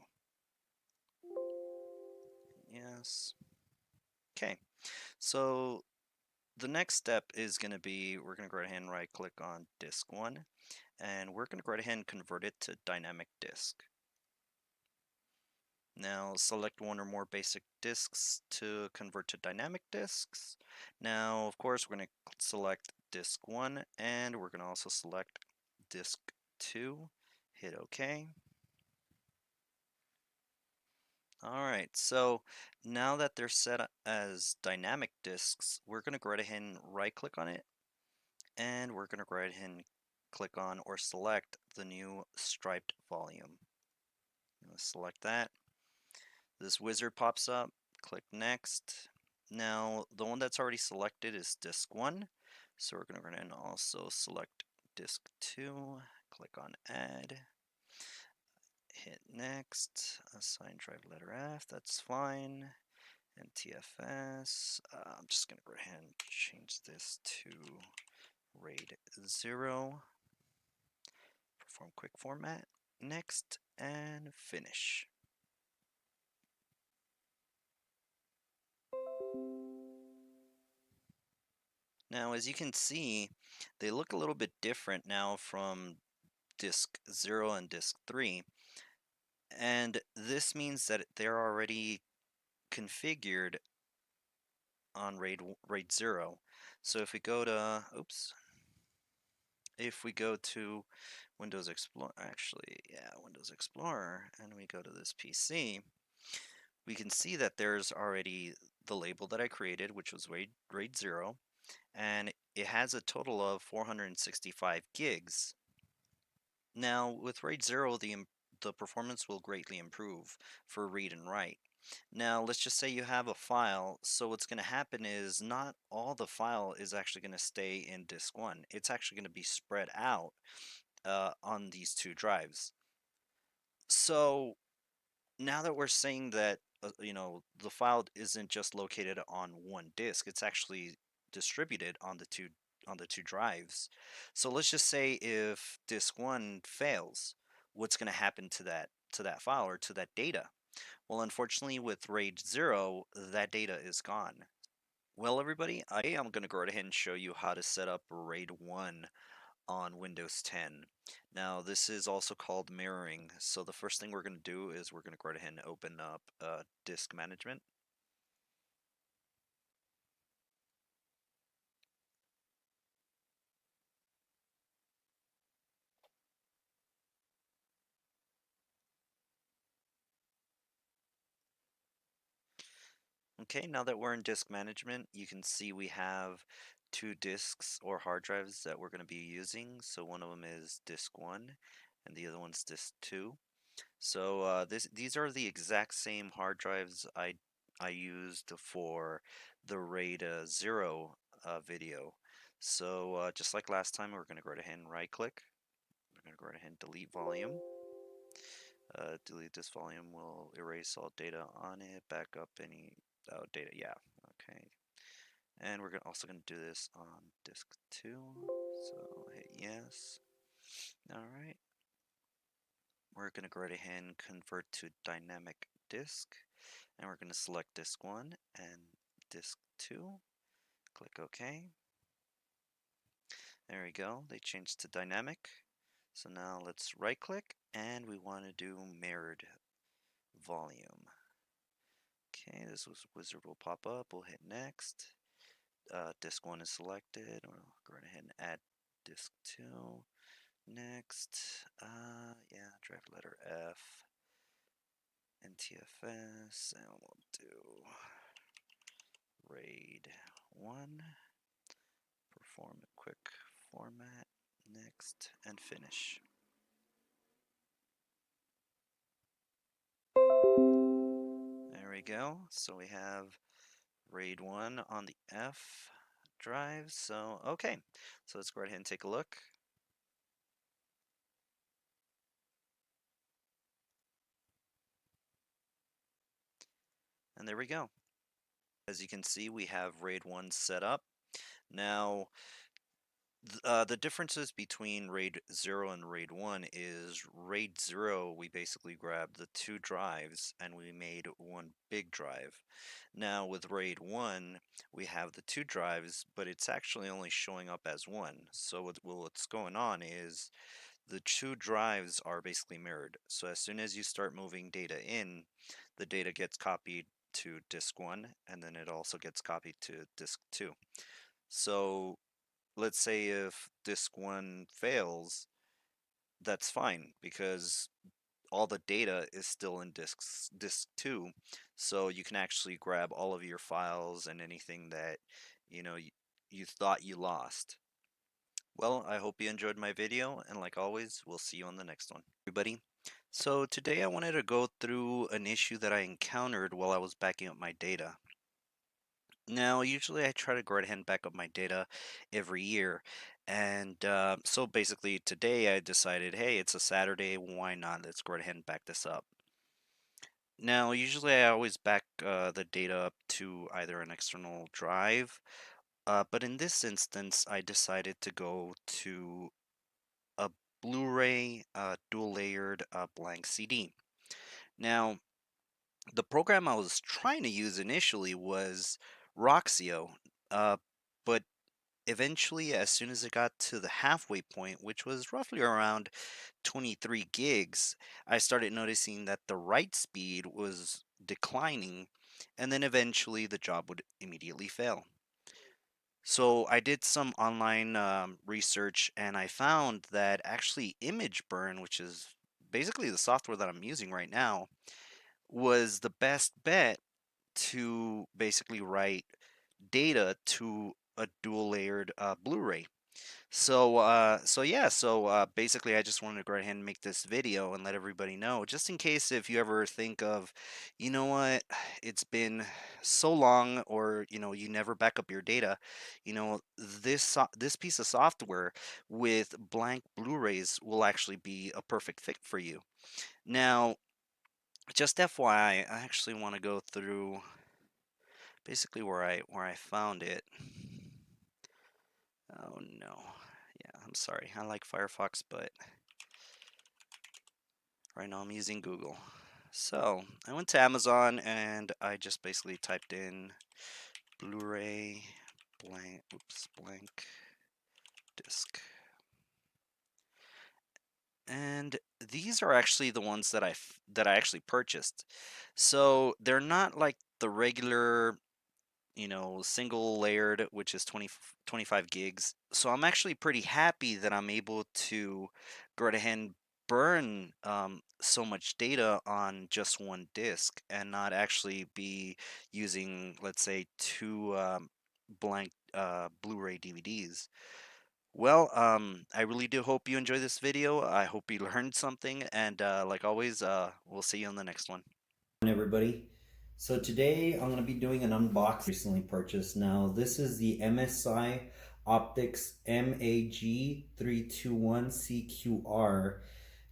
Yes. Okay, so the next step is going to be we're going to go ahead and right click on disk 1, and we're going to go ahead and convert it to dynamic disk. Now select one or more basic disks to convert to dynamic disks. Now, of course, we're going to select disk 1, and we're going to also select disk 2. Hit OK. Alright, so now that they're set as dynamic disks, we're going to go right ahead and right click on it, and we're going to go right ahead and click on or select the new striped volume. Select that. This wizard pops up, click next. Now the one that's already selected is disk 1, so we're going to go ahead and also select disk 2, click on add, hit next, assign drive letter F, that's fine, NTFS, I'm just going to go ahead and change this to RAID 0, perform quick format, next, and finish. Now, as you can see, they look a little bit different now from disk 0 and disk 3, and this means that they're already configured on RAID 0. So if we go to, if we go to Windows Explorer, Windows Explorer, and we go to this PC, we can see that there's already the label that I created, which was RAID 0, and it has a total of 465 gigs. Now, with RAID 0, the performance will greatly improve for read and write. Now, let's just say you have a file, so what's going to happen is not all the file is actually going to stay in disk 1. It's actually going to be spread out on these two drives. So now that we're saying that the file isn't just located on one disk, it's actually distributed on the two drives. So let's just say if disk 1 fails, what's going to happen to that file or to that data? Well, unfortunately, with RAID 0, that data is gone. Well, everybody, I am going to go ahead and show you how to set up RAID 1 on Windows 10. Now, this is also called mirroring. So the first thing we're going to do is we're going to go ahead and open up disk management. Okay, now that we're in disk management, you can see we have two disks or hard drives that we're going to be using. So one of them is disk 1 and the other one's disk 2. So these are the exact same hard drives I used for the RAID 0 video. So just like last time, we're going to go ahead and right click. We're going to go ahead and delete volume. Delete this volume will erase all data on it, back up any data. Yeah, okay. And we're also going to do this on disk 2. So hit yes. All right. We're going to go right ahead and convert to dynamic disk, and we're going to select disk 1 and disk 2. Click OK. There we go. They changed to dynamic. So now let's right click, and we want to do mirrored volume. Okay, this wizard will pop up. We'll hit next. Disk 1 is selected. We'll go right ahead and add disk 2. Next. Yeah, drive letter F. NTFS, and we'll do RAID 1, perform a quick format, next, and finish. There we go. So we have RAID 1 on the F drive. So, okay. So let's go ahead and take a look. And there we go. As you can see, we have RAID 1 set up. Now, the differences between RAID 0 and RAID 1 is RAID 0, we basically grabbed the two drives and we made one big drive. Now with RAID 1, we have the two drives, but it's actually only showing up as one. So what's going on is the two drives are basically mirrored. So as soon as you start moving data in, the data gets copied to disk 1, and then it also gets copied to disk 2. So let's say if disk 1 fails, that's fine because all the data is still in disk 2, so you can actually grab all of your files and anything that you thought you lost. Well, I hope you enjoyed my video, and like always, we'll see you on the next one. Everybody. So today I wanted to go through an issue that I encountered while I was backing up my data. Now, usually I try to go ahead and back up my data every year. And so basically today I decided, hey, it's a Saturday, why not? Let's go ahead and back this up. Now, usually I always back the data up to either an external drive, but in this instance, I decided to go to a Blu-ray dual layered blank CD. Now, the program I was trying to use initially was Roxio, but eventually, as soon as it got to the halfway point, which was roughly around 23 gigs, I started noticing that the write speed was declining, and then eventually the job would immediately fail. So I did some online research and I found that actually ImageBurn, which is basically the software that I'm using right now, was the best bet to basically write data to a dual layered Blu-ray. So basically, I just wanted to go ahead and make this video and let everybody know, just in case if you ever think of, you know what, it's been so long, or you never back up your data, this piece of software with blank Blu-rays will actually be a perfect fit for you. Now, just FYI, I actually want to go through basically where I found it. Oh no. Yeah, I'm sorry. I like Firefox, but right now I'm using Google. So I went to Amazon and I just basically typed in Blu-ray blank disc. And these are actually the ones that I actually purchased. So they're not like the regular single layered, which is 25 gigs. So I'm actually pretty happy that I'm able to go ahead and burn so much data on just one disk and not actually be using, let's say, two blank Blu-ray DVDs. Well, I really do hope you enjoy this video. I hope you learned something, and like always, we'll see you on the next one. Everybody. So today I'm going to be doing an unboxing recently purchased. Now this is the MSI Optics MAG321CQR.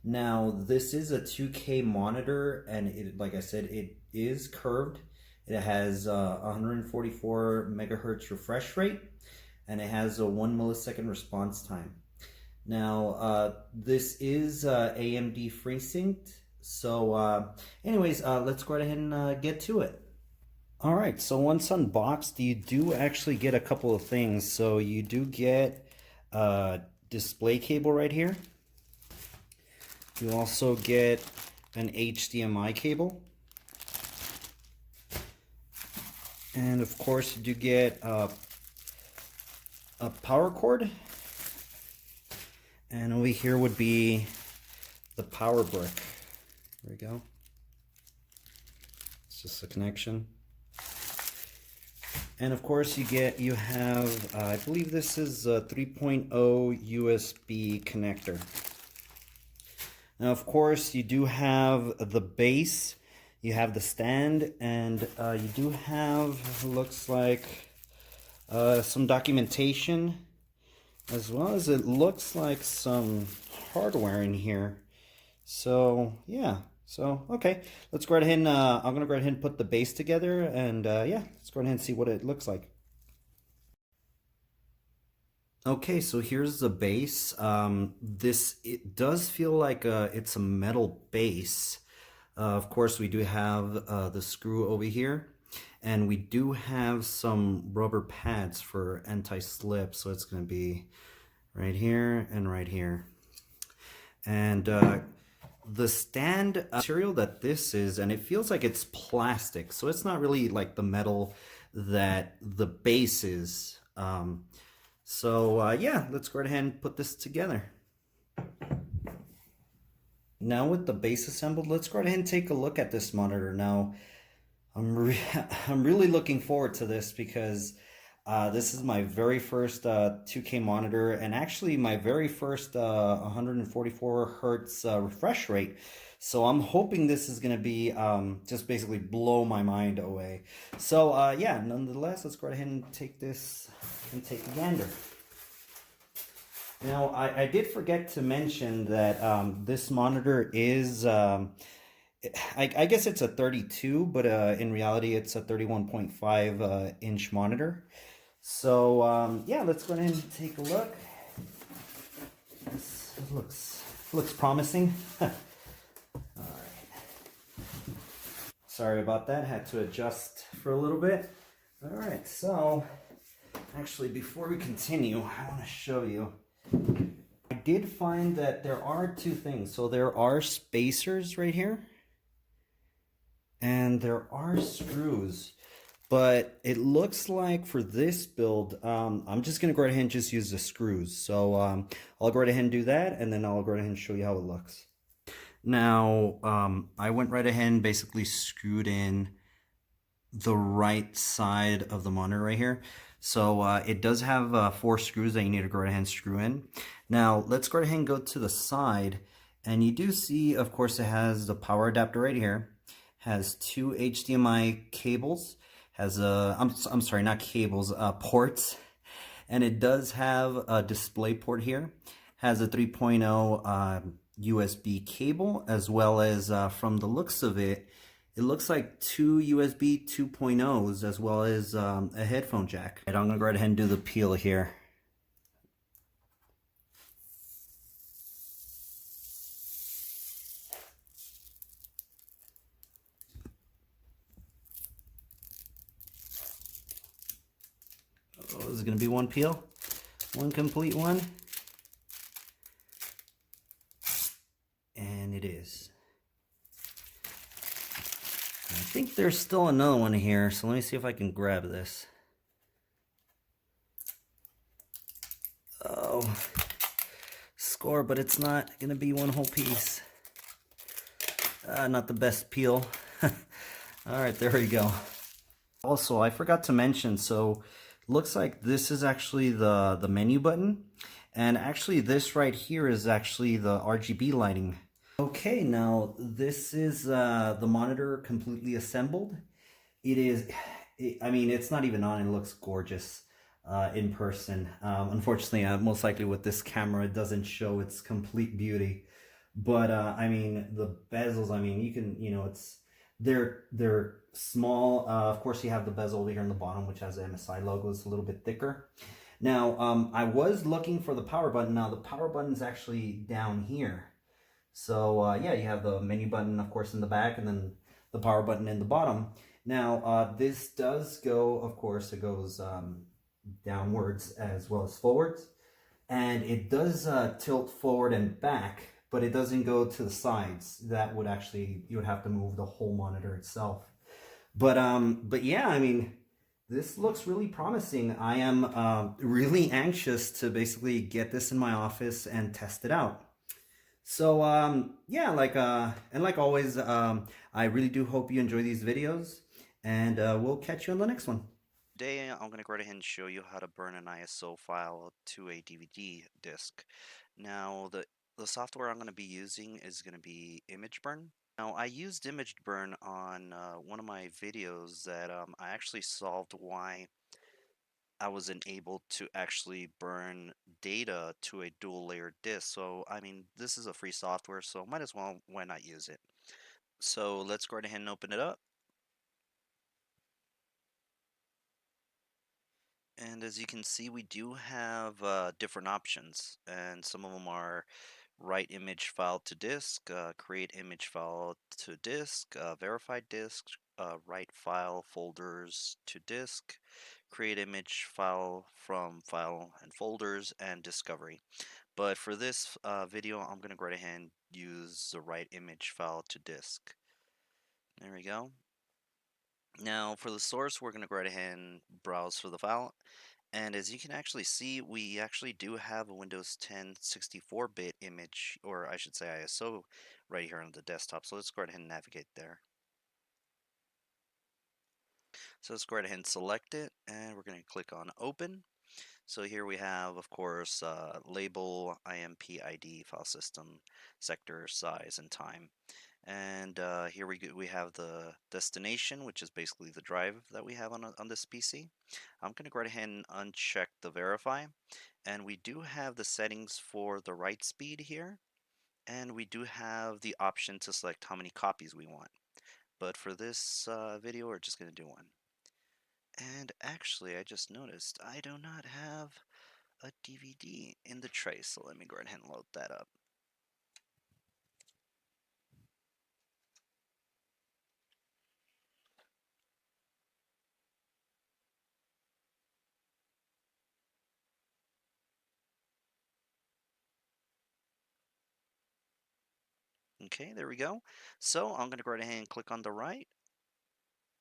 Now this is a 2K monitor, and like I said, it is curved. It has 144 megahertz refresh rate, and it has a 1 millisecond response time. Now, this is AMD FreeSynced. So, anyways, let's go ahead and get to it. All right, so once unboxed, you do actually get a couple of things. So you do get a display cable right here. You also get an HDMI cable. And of course, you do get a power cord. And over here would be the power brick. There we go. It's just a connection. And of course you have, I believe this is a 3.0 USB connector. Now of course you do have the base. You have the stand, and you do have, looks like, some documentation, as well as it looks like some hardware in here. So yeah, so okay, let's go ahead and I'm gonna go ahead and put the base together, and yeah, let's go ahead and see what it looks like. Okay, so here's the base. This it does feel like it's a metal base. Of course, we do have the screw over here, and we do have some rubber pads for anti-slip. So it's going to be right here and right here. And the stand material that this is, and it feels like it's plastic, so it's not really like the metal that the base is. So yeah, let's go ahead and put this together. Now with the base assembled, let's go ahead and take a look at this monitor. Now, I'm really looking forward to this because this is my very first 2K monitor, and actually my very first 144 hertz refresh rate. So I'm hoping this is going to be just basically blow my mind away. So yeah, nonetheless, let's go ahead and take this and take a gander. Now, I did forget to mention that this monitor is, I guess it's a 32, but in reality, it's a 31.5 inch monitor. So, yeah, let's go ahead and take a look. This looks promising. All right. Sorry about that. Had to adjust for a little bit. All right. So, actually, before we continue, I want to show you. I did find that there are two things. So there are spacers right here, and there are screws. But it looks like for this build, I'm just going to go ahead and just use the screws. So I'll go right ahead and do that, and then I'll go ahead and show you how it looks. Now, I went right ahead and basically screwed in the right side of the monitor right here. So it does have 4 screws that you need to go ahead and screw in. Now let's go ahead and go to the side, and you do see, of course, it has the power adapter right here, has 2 HDMI cables, has a, I'm sorry, not cables, ports, and it does have a display port here, has a 3.0 USB cable, as well as from the looks of it, it looks like 2 USB 2.0s, as well as a headphone jack. And I'm gonna go ahead and do the peel here. Oh, this is gonna be one peel, one complete one. And it is. I think there's still another one here, so let me see if I can grab this. Oh, score, but it's not gonna be one whole piece. Not the best peel. All right, there we go. Also, I forgot to mention, so looks like this is actually the menu button, and actually this right here is actually the RGB lighting. Okay, now this is the monitor completely assembled. It is, I mean, it's not even on. It looks gorgeous in person. Unfortunately, most likely with this camera, it doesn't show its complete beauty. But I mean, the bezels, I mean, you can, you know, they're small. Of course, you have the bezel over here on the bottom, which has the MSI logo. It's a little bit thicker. Now, I was looking for the power button. Now, the power button is actually down here. So yeah, you have the menu button, of course, in the back, and then the power button in the bottom. Now, this does go, of course, it goes downwards as well as forwards. And it does tilt forward and back, but it doesn't go to the sides. That would actually, you would have to move the whole monitor itself. But yeah, I mean, this looks really promising. I am really anxious to basically get this in my office and test it out. So yeah, and like always, I really do hope you enjoy these videos, and we'll catch you on the next one. Today, I'm going to go ahead and show you how to burn an ISO file to a DVD disc. Now, the software I'm going to be using is going to be ImageBurn. Now, I used image burn on one of my videos that I actually solved why I wasn't able to actually burn data to a dual layer disk. So, I mean, this is a free software, so might as well, why not use it? So let's go ahead and open it up. And as you can see, we do have different options, and some of them are write image file to disk, create image file to disk, verified disk, write file folders to disk, create image file from file and folders, and discovery. But for this video, I'm going to go ahead and use the write image file to disk. There we go. Now for the source, we're going to go right ahead and browse for the file. And as you can actually see, we actually do have a Windows 10 64-bit image, or I should say ISO, right here on the desktop. So let's go ahead and navigate there. So let's go ahead and select it, and we're going to click on Open. So here we have, of course, label, IMP ID, file system, sector, size, and time. And here we have the destination, which is basically the drive that we have on this PC. I'm going to go ahead and uncheck the verify. And we do have the settings for the write speed here. And we do have the option to select how many copies we want. But for this video, we're just going to do one. And actually, I just noticed I do not have a DVD in the tray, so let me go ahead and load that up. Okay, there we go. So I'm going to go ahead and click on the right.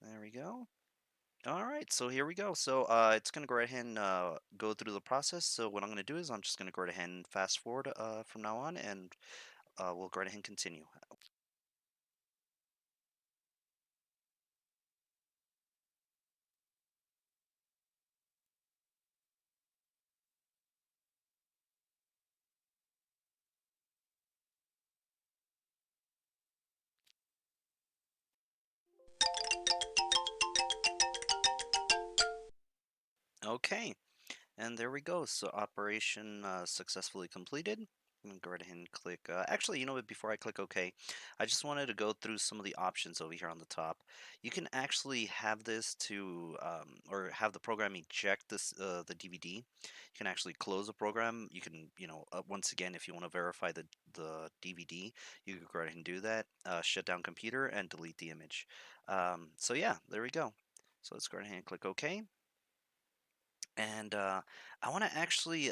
There we go. All right, so here we go. So it's going to go ahead and go through the process. So what I'm going to do is I'm just going to go ahead and fast forward from now on, and we'll go ahead and continue. Okay, and there we go. So operation successfully completed. I'm gonna go right ahead and click. Actually, you know what? Before I click OK, I just wanted to go through some of the options over here on the top. You can actually have this to, or have the program eject the DVD. You can actually close the program. You can, once again, if you want to verify the DVD, you can go ahead and do that. Shut down computer and delete the image. So yeah, there we go. So let's go ahead and click OK. And I want to actually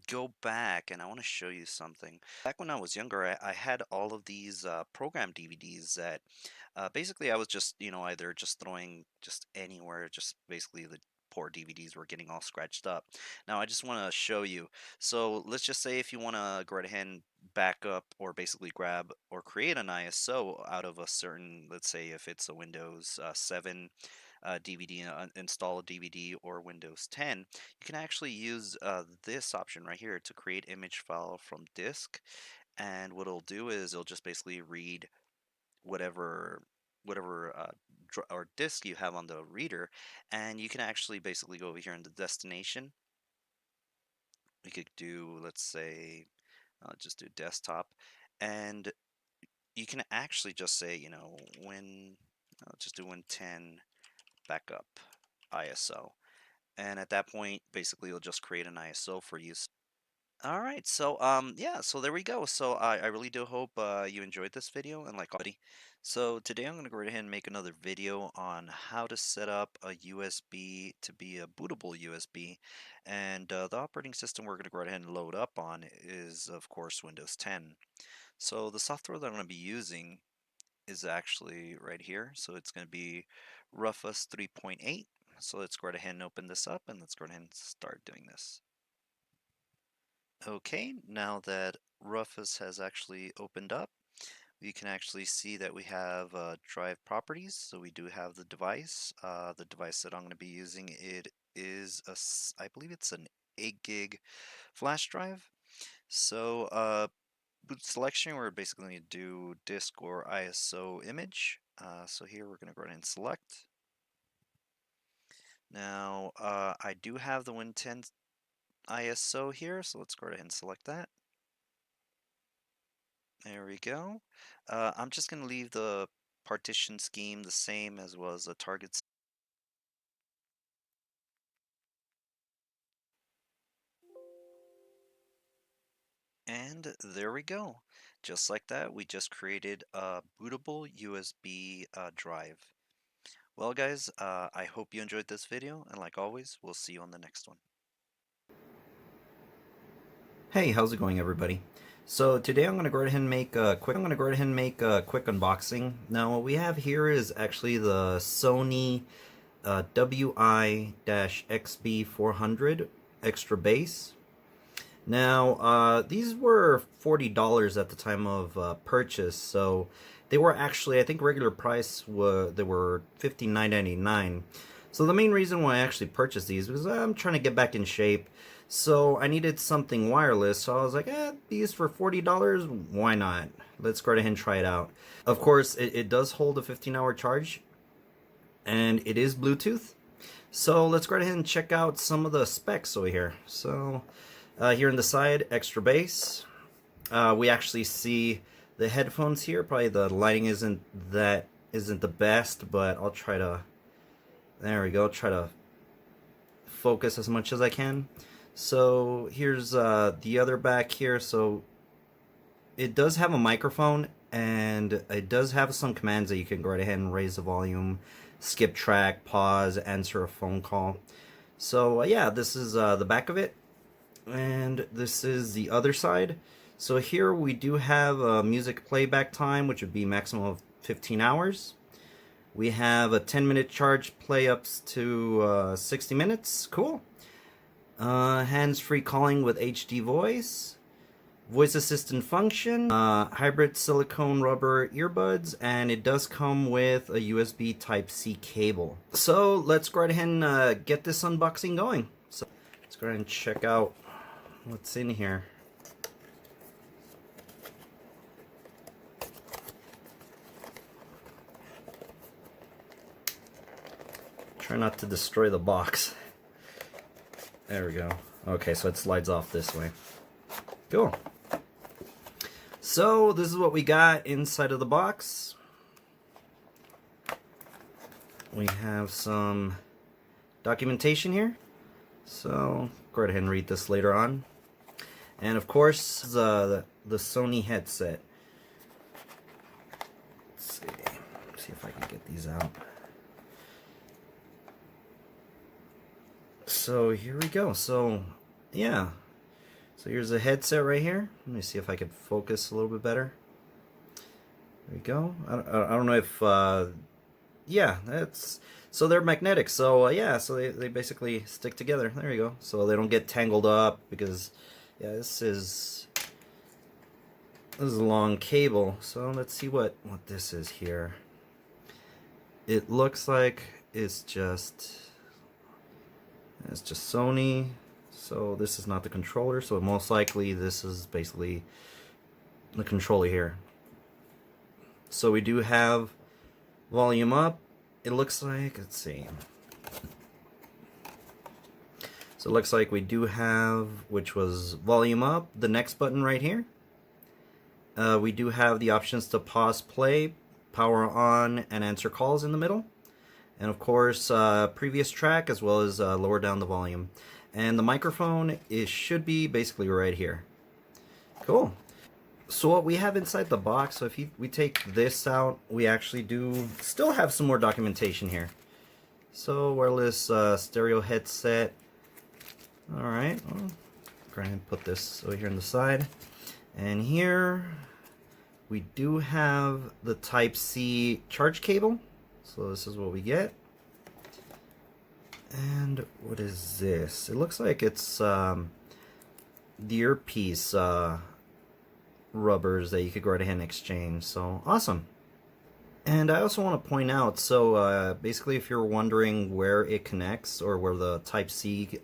go back and I want to show you something. Back when I was younger, I had all of these program DVDs that basically I was just, either just throwing just anywhere, just basically the poor DVDs were getting all scratched up. Now I just want to show you. So let's just say if you want to go right ahead and back up or basically grab or create an ISO out of a certain, let's say if it's a Windows 7 DVD, install a DVD or Windows 10, you can actually use this option right here to create image file from disk. And what it'll do is it'll just basically read whatever or disk you have on the reader, and you can actually basically go over here in the destination. We could do, let's say, just do desktop, and you can actually just say, when, just do Win10 backup ISO. And at that point, basically, you'll just create an ISO for use. All right, so yeah, so there we go. So I really do hope you enjoyed this video and like already. So today I'm gonna go ahead and make another video on how to set up a USB to be a bootable USB, and the operating system we're gonna go ahead and load up on is of course Windows 10. So the software that I'm gonna be using is actually right here. So it's gonna be Rufus 3.8. So let's go ahead and open this up and let's go ahead and start doing this. Okay, now that Rufus has actually opened up, we can actually see that we have drive properties. So we do have the device. The device that I'm going to be using, it is I believe it's an 8 gig flash drive. So boot selection, we're basically going to do disk or ISO image. So here we're going to go ahead and select. Now, I do have the Win 10 ISO here, so let's go ahead and select that. There we go. I'm just going to leave the partition scheme the same as was the target. And there we go. Just like that, we just created a bootable USB drive. Well, guys, I hope you enjoyed this video, and like always, we'll see you on the next one. Hey, how's it going, everybody? So today I'm going to go ahead and make a quick unboxing. Now what we have here is actually the Sony WI-XB400 extra bass. Now these were $40 at the time of purchase, so they were actually, I think regular price they were $59.99. So the main reason why I actually purchased these was I'm trying to get back in shape. So I needed something wireless, so I was like, these for $40, why not? Let's go ahead and try it out. Of course, it does hold a 15-hour charge, and it is Bluetooth. So let's go ahead and check out some of the specs over here. So here on the side, extra bass. We actually see the headphones here. Probably the lighting isn't the best, but I'll try to, there we go, try to focus as much as I can. So here's the other back here. So it does have a microphone, and it does have some commands that you can go right ahead and raise the volume, skip track, pause, answer a phone call. So yeah, this is the back of it, and this is the other side. So here we do have a music playback time, which would be maximum of 15 hours. We have a 10-minute charge play ups to 60 minutes. Cool. Hands-free calling with HD voice, voice assistant function, hybrid silicone rubber earbuds, and it does come with a USB Type-C cable. So let's go ahead and get this unboxing going. So let's go ahead and check out what's in here. Try not to destroy the box. There we go. Okay, so it slides off this way. Cool. So this is what we got inside of the box. We have some documentation here. So go ahead and read this later on. And of course, the Sony headset. Let's see if I can get these out. So here we go. So yeah, so here's the headset right here. Let me see if I can focus a little bit better. There we go. I don't know if yeah, that's, so they're magnetic. So yeah, so they basically stick together. There you go. So they don't get tangled up, because yeah, this is a long cable. So let's see what this is here. It looks like it's just Sony. So this is not the controller, so most likely this is basically the controller here. So we do have volume up. It looks like, let's see. So it looks like we do have, which was volume up, the next button right here. We do have the options to pause, play, power on, and answer calls in the middle. And of course, previous track, as well as lower down the volume. And the microphone should be basically right here. Cool. So what we have inside the box, so if we take this out, we actually do still have some more documentation here. So wireless stereo headset. Alright, well, go ahead and put this over here on the side. And here we do have the Type-C charge cable. So this is what we get. And what is this? It looks like it's the earpiece rubbers that you could go right ahead and exchange. So awesome. And I also want to point out, so basically if you're wondering where it connects or where the Type-C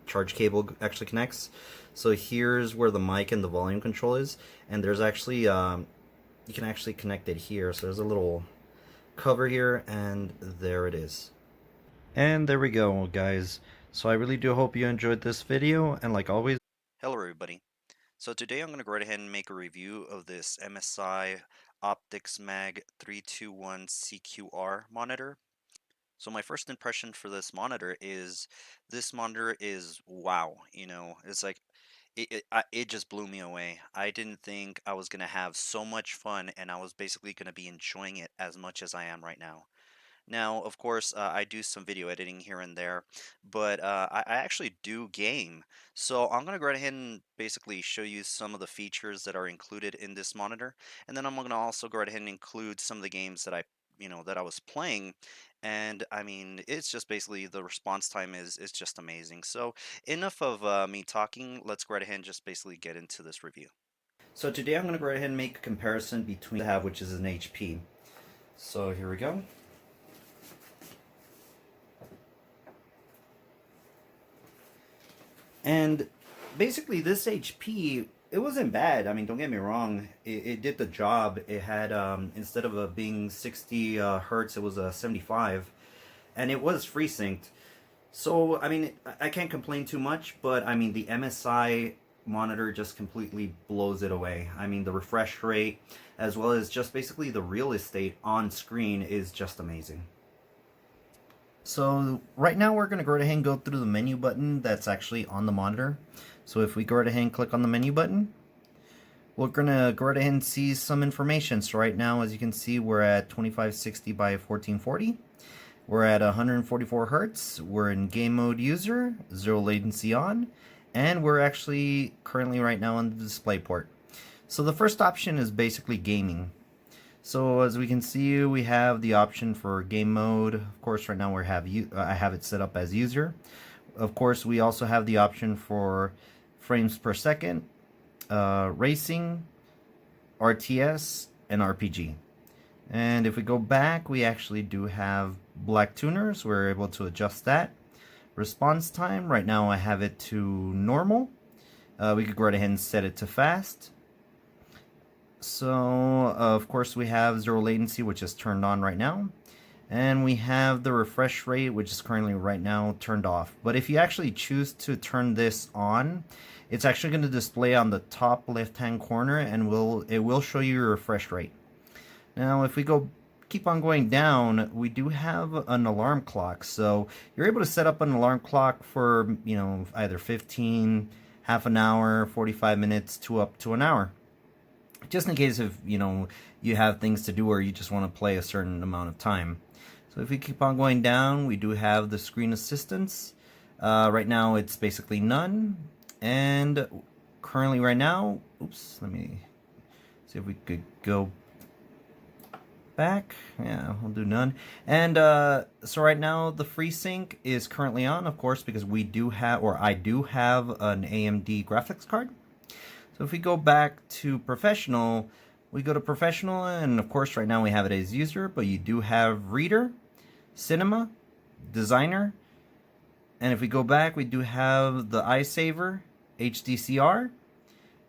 charge cable actually connects, so here's where the mic and the volume control is, and there's actually, you can actually connect it here, so there's a little cover here, and there it is. And there we go, guys. So I really do hope you enjoyed this video, and like always, Hello everybody. So today I'm going to go right ahead and make a review of this MSI Optics Mag 321 CQR monitor. So my first impression for this monitor is wow, it's like it just blew me away. I didn't think I was going to have so much fun and I was basically going to be enjoying it as much as I am right now. Now, of course, I do some video editing here and there, but I actually do game. So I'm going to go right ahead and basically show you some of the features that are included in this monitor, and then I'm going to also go right ahead and include some of the games that I was playing. And I mean, it's just basically the response time is just amazing. So enough of me talking. Let's go right ahead and just basically get into this review. so today I'm going to go ahead and make a comparison between the have, which is an HP. So here we go. And basically, this HP, it wasn't bad. I mean, don't get me wrong. It did the job. It had, instead of being 60 hertz, it was a 75. And it was FreeSynced. So, I mean, I can't complain too much, but I mean, the MSI monitor just completely blows it away. I mean, the refresh rate, as well as just basically the real estate on screen is just amazing. So right now we're going to go ahead and go through the menu button that's actually on the monitor. So if we go right ahead and click on the menu button, we're going to go right ahead and see some information. So right now, as you can see, we're at 2560 by 1440. We're at 144 hertz. We're in game mode user, 0 latency on, and we're actually currently right now on the display port. So the first option is basically gaming. So as we can see, we have the option for game mode. Of course, right now I have it set up as user. Of course, we also have the option for frames per second, racing, RTS, and RPG. And if we go back, we actually do have black tuners. We're able to adjust that. Response time, right now I have it to normal. We could go right ahead and set it to fast. So, of course, we have 0 latency, which is turned on right now. And we have the refresh rate, which is currently right now turned off. But if you actually choose to turn this on, it's actually going to display on the top left-hand corner, and it will show you your refresh rate. Now, if we keep on going down, we do have an alarm clock. So you're able to set up an alarm clock for, either 15, half an hour, 45 minutes, to up to an hour. Just in case if, you have things to do or you just want to play a certain amount of time. So if we keep on going down, we do have the screen assistance. Right now it's basically none. And currently right now, oops, let me see if we could go back. Yeah, we'll do none. And so right now the FreeSync is currently on, of course, because we do have, or I do have, an AMD graphics card. So if we go back to professional, we go to professional, and of course right now we have it as user, but you do have reader, cinema, designer, and if we go back, we do have the iSaver, HDCR,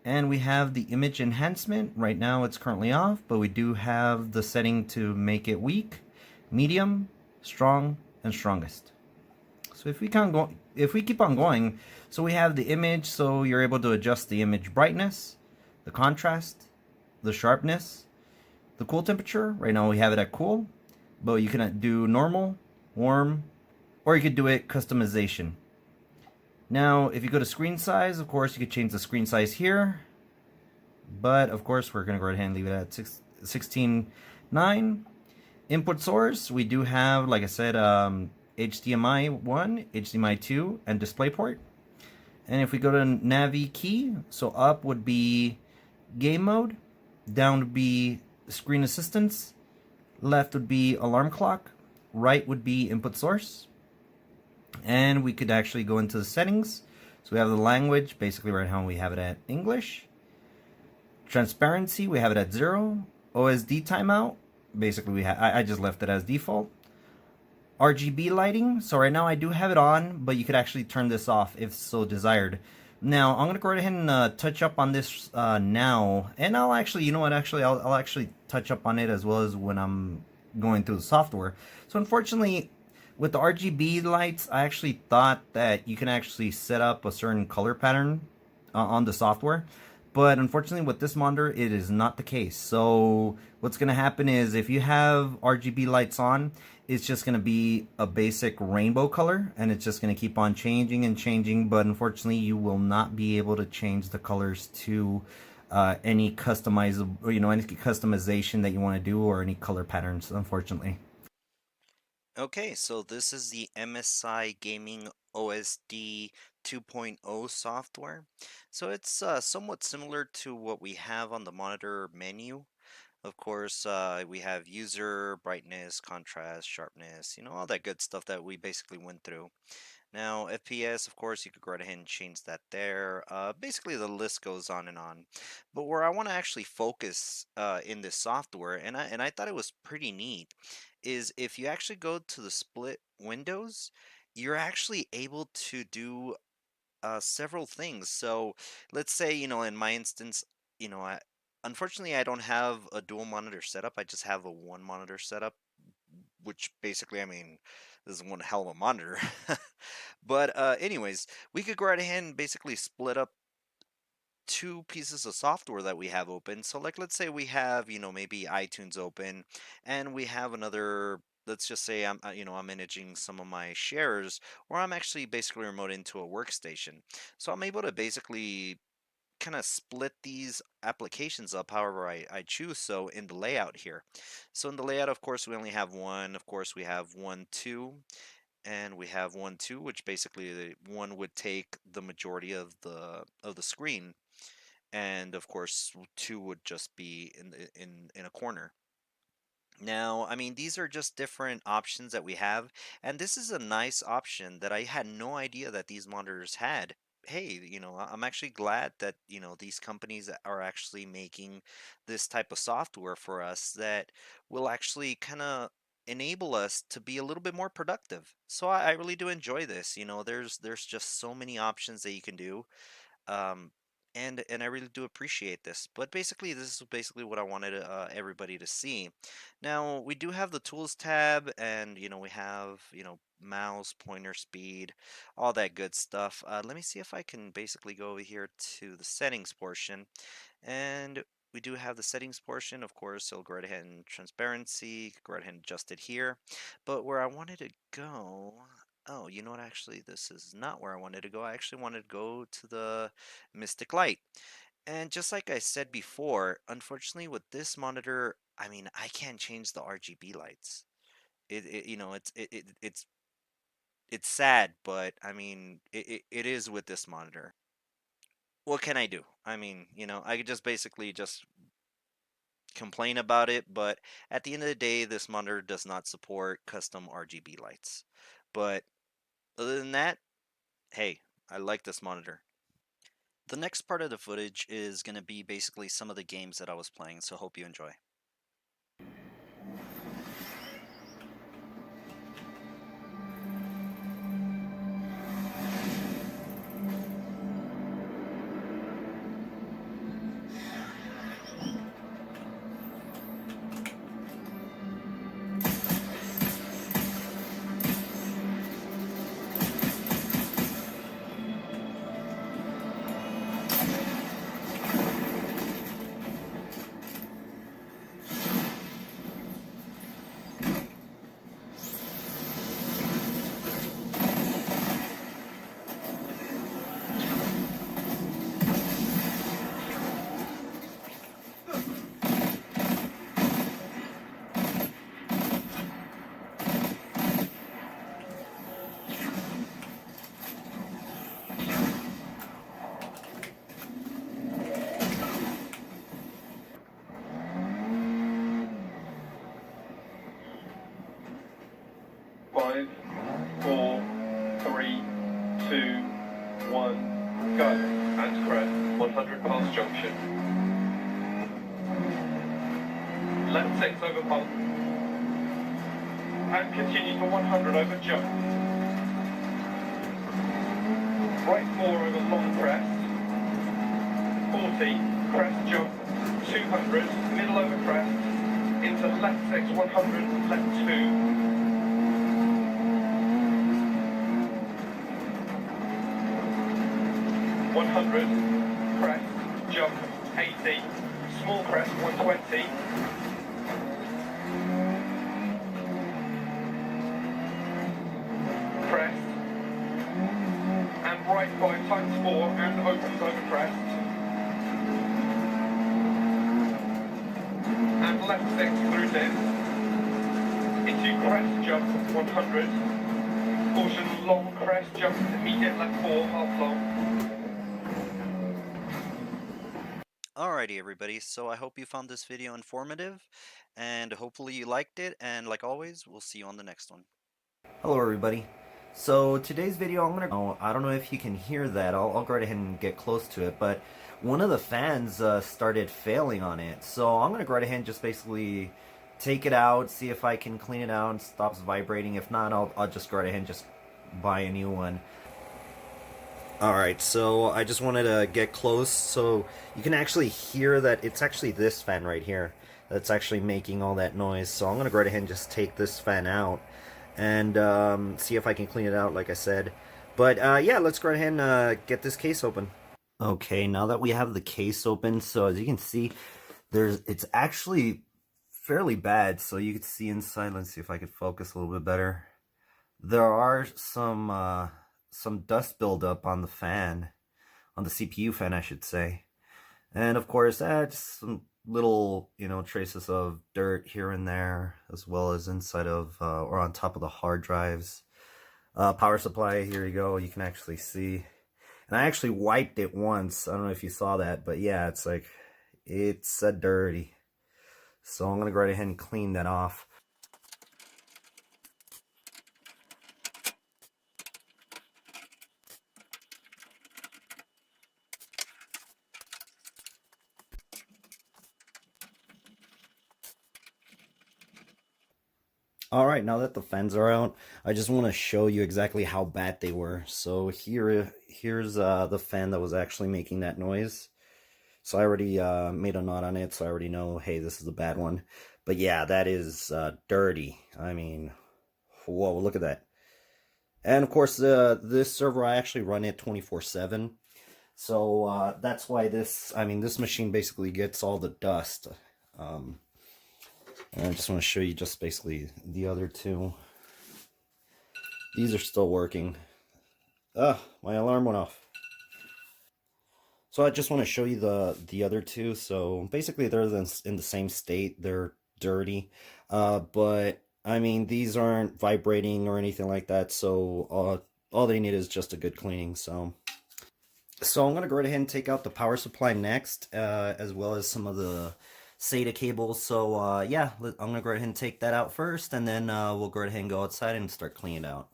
and we have the image enhancement. Right now it's currently off, but we do have the setting to make it weak, medium, strong, and strongest. So if we keep on going, so we have the image, so you're able to adjust the image brightness, the contrast, the sharpness, the cool temperature. Right now we have it at cool, but you can do normal, warm, or you could do it customization. Now, if you go to screen size, of course, you could change the screen size here, but of course, we're going to go ahead and leave it at 16:9. Input source, we do have, like I said, HDMI 1, HDMI 2, and DisplayPort. And if we go to Navi key, so up would be game mode, down would be screen assistance, left would be alarm clock, right would be input source. And we could actually go into the settings. So we have the language, basically right now we have it at English. Transparency, we have it at 0. OSD timeout, basically I just left it as default. RGB lighting. So right now I do have it on, but you could actually turn this off if so desired. Now I'm gonna go ahead and touch up on this now, and I'll actually, you know what? Actually, I'll actually touch up on it as well as when I'm going through the software. So unfortunately, with the RGB lights, I actually thought that you can actually set up a certain color pattern on the software. But unfortunately, with this monitor, it is not the case. So what's going to happen is if you have RGB lights on, it's just going to be a basic rainbow color, and it's just going to keep on changing and changing. But unfortunately, you will not be able to change the colors to any customizable, any customization that you want to do, or any color patterns, unfortunately. Okay, so this is the MSI Gaming OSD 2.0 software. So it's somewhat similar to what we have on the monitor menu. Of course, we have user, brightness, contrast, sharpness, all that good stuff that we basically went through. Now, FPS, of course, you could go right ahead and change that there. Basically, the list goes on and on. But where I want to actually focus in this software, and I thought it was pretty neat, is if you actually go to the split windows, you're actually able to do several things. So let's say, in my instance, unfortunately, I don't have a dual monitor setup. I just have a one monitor setup, which basically, I mean, this is one hell of a monitor. But anyways, we could go right ahead and basically split up two pieces of software that we have open. So like let's say we have, maybe iTunes open and we have another, let's just say I'm managing some of my shares, or I'm actually basically remote into a workstation. So I'm able to basically kind of split these applications up however I choose so in the layout here. So in the layout, of course, we only have one. Of course, we have 1 2, and we have 1 2, which basically one would take the majority of the screen, and of course two would just be in a corner. Now, I mean, these are just different options that we have, and this is a nice option that I had no idea that these monitors had. Hey, I'm actually glad that, these companies are actually making this type of software for us that will actually kind of enable us to be a little bit more productive. So I really do enjoy this. There's just so many options that you can do, um, and I really do appreciate this. But basically, this is basically what I wanted everybody to see. Now we do have the tools tab, and we have mouse, pointer speed, all that good stuff. Let me see if I can basically go over here to the settings portion, and we do have the settings portion. Of course, it'll go right ahead and transparency, go right ahead and adjust it here. But where I wanted to go, oh, you know what? Actually, this is not where I wanted to go. I actually wanted to go to the Mystic Light. And just like I said before, unfortunately, with this monitor, I mean, I can't change the RGB lights. It's sad, but I mean, it is with this monitor. What can I do? I mean, I could just basically just complain about it, but at the end of the day, this monitor does not support custom RGB lights. But other than that, hey, I like this monitor. The next part of the footage is going to be basically some of the games that I was playing, so hope you enjoy. Five, four, three, two, one, go. And crest, 100 past junction. left 6 over pulse, and continue to 100 over jump. Right 4 over long crest, 40, crest jump, 200, middle over crest, into left 6, 100, left 2. Crest, jump, 80, small crest, 120. Crest, and right 5 times 4 and opens over crest. And left 6 through this. Into crest jump, 100. Caution, long crest jump, immediate left 4, half long. Alrighty, everybody, so I hope you found this video informative, and hopefully you liked it, and like always, we'll see you on the next one. Hello everybody. So today's video I don't know if you can hear that, I'll go ahead and get close to it, but one of the fans started failing on it. So I'm going to go ahead and just basically take it out, see if I can clean it out and stops vibrating. If not, I'll just go ahead and just buy a new one. Alright, so I just wanted to get close so you can actually hear that it's actually this fan right here that's actually making all that noise. So I'm going to go ahead and just take this fan out and see if I can clean it out, like I said. But yeah, let's go ahead and get this case open. Okay, now that we have the case open, so as you can see, it's actually fairly bad. So you can see inside. Let's see if I could focus a little bit better. There are some dust buildup on the fan, on the CPU fan, I should say. And of course, just some little, traces of dirt here and there, as well as inside of, or on top of the hard drives. Power supply, here you go, you can actually see. And I actually wiped it once, I don't know if you saw that, but yeah, it's dirty. So I'm going to go right ahead and clean that off. Alright, now that the fans are out, I just want to show you exactly how bad they were. So here's the fan that was actually making that noise. So I already made a knot on it, so I already know, hey, this is a bad one. But yeah, that is dirty. I mean, whoa, look at that. And of course, this server, I actually run it 24/7. So that's why this machine basically gets all the dust. And I just want to show you just basically the other two. These are still working. My alarm went off. So I just want to show you the other two. So basically they're in the same state. They're dirty. But I mean, these aren't vibrating or anything like that. So all they need is just a good cleaning. So I'm going to go right ahead and take out the power supply next, as well as some of the SATA cables. So yeah, I'm going to go ahead and take that out first, and then we'll go ahead and go outside and start cleaning it out.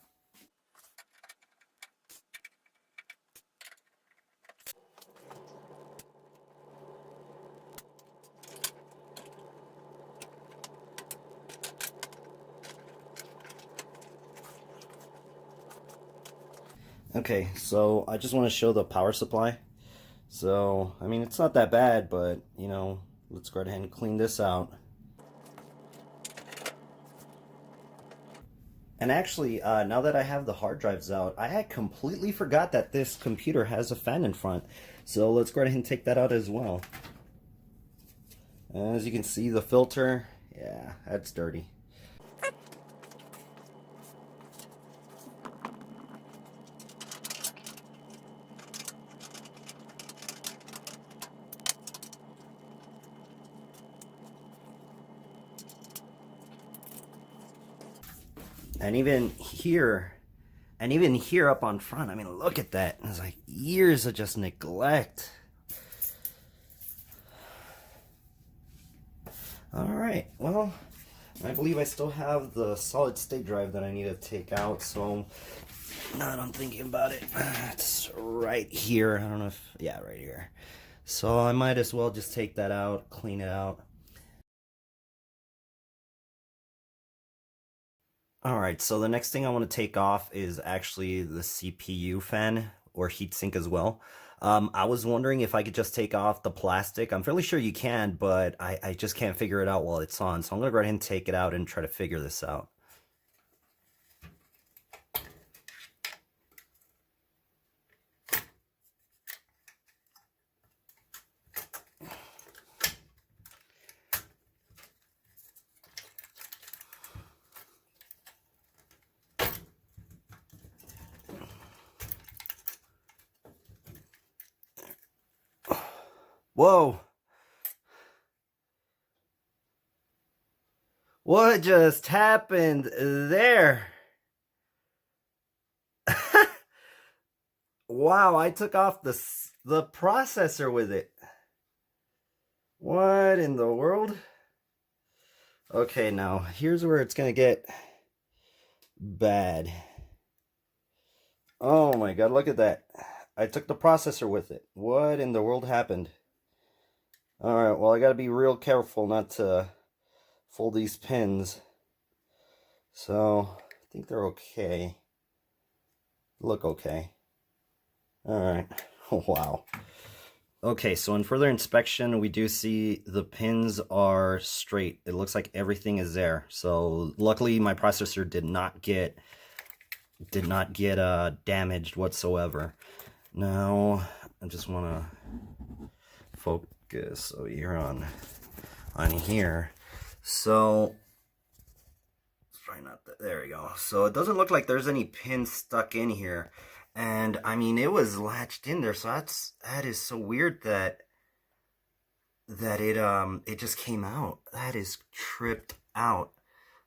Okay, so I just want to show the power supply. So, I mean, it's not that bad, but, let's go ahead and clean this out. And actually, now that I have the hard drives out, I had completely forgot that this computer has a fan in front. So let's go ahead and take that out as well. As you can see, the filter, yeah, that's dirty. And even here up on front, I mean, look at that. It's like years of just neglect. Alright, well, I believe I still have the solid state drive that I need to take out, so now that I'm thinking about it, it's right here. I don't know if, yeah, right here. So I might as well just take that out, clean it out. Alright, so the next thing I want to take off is actually the CPU fan, or heatsink as well. I was wondering if I could just take off the plastic. I'm fairly sure you can, but I just can't figure it out while it's on. So I'm going to go ahead and take it out and try to figure this out. Whoa! What just happened there? Wow, I took off the processor with it. What in the world? Okay, now here's where it's gonna get bad. Oh my god, look at that. I took the processor with it. What in the world happened? Alright, well, I gotta be real careful not to fold these pins. So, I think they're okay. Look okay. Alright. Oh, wow. Okay, so in further inspection, we do see the pins are straight. It looks like everything is there. So, luckily, my processor did not get damaged whatsoever. Now, I just want to focus over here on here. So, let's try not that. There we go. So it doesn't look like there's any pins stuck in here, and I mean it was latched in there. So that is so weird that it just came out. That is tripped out.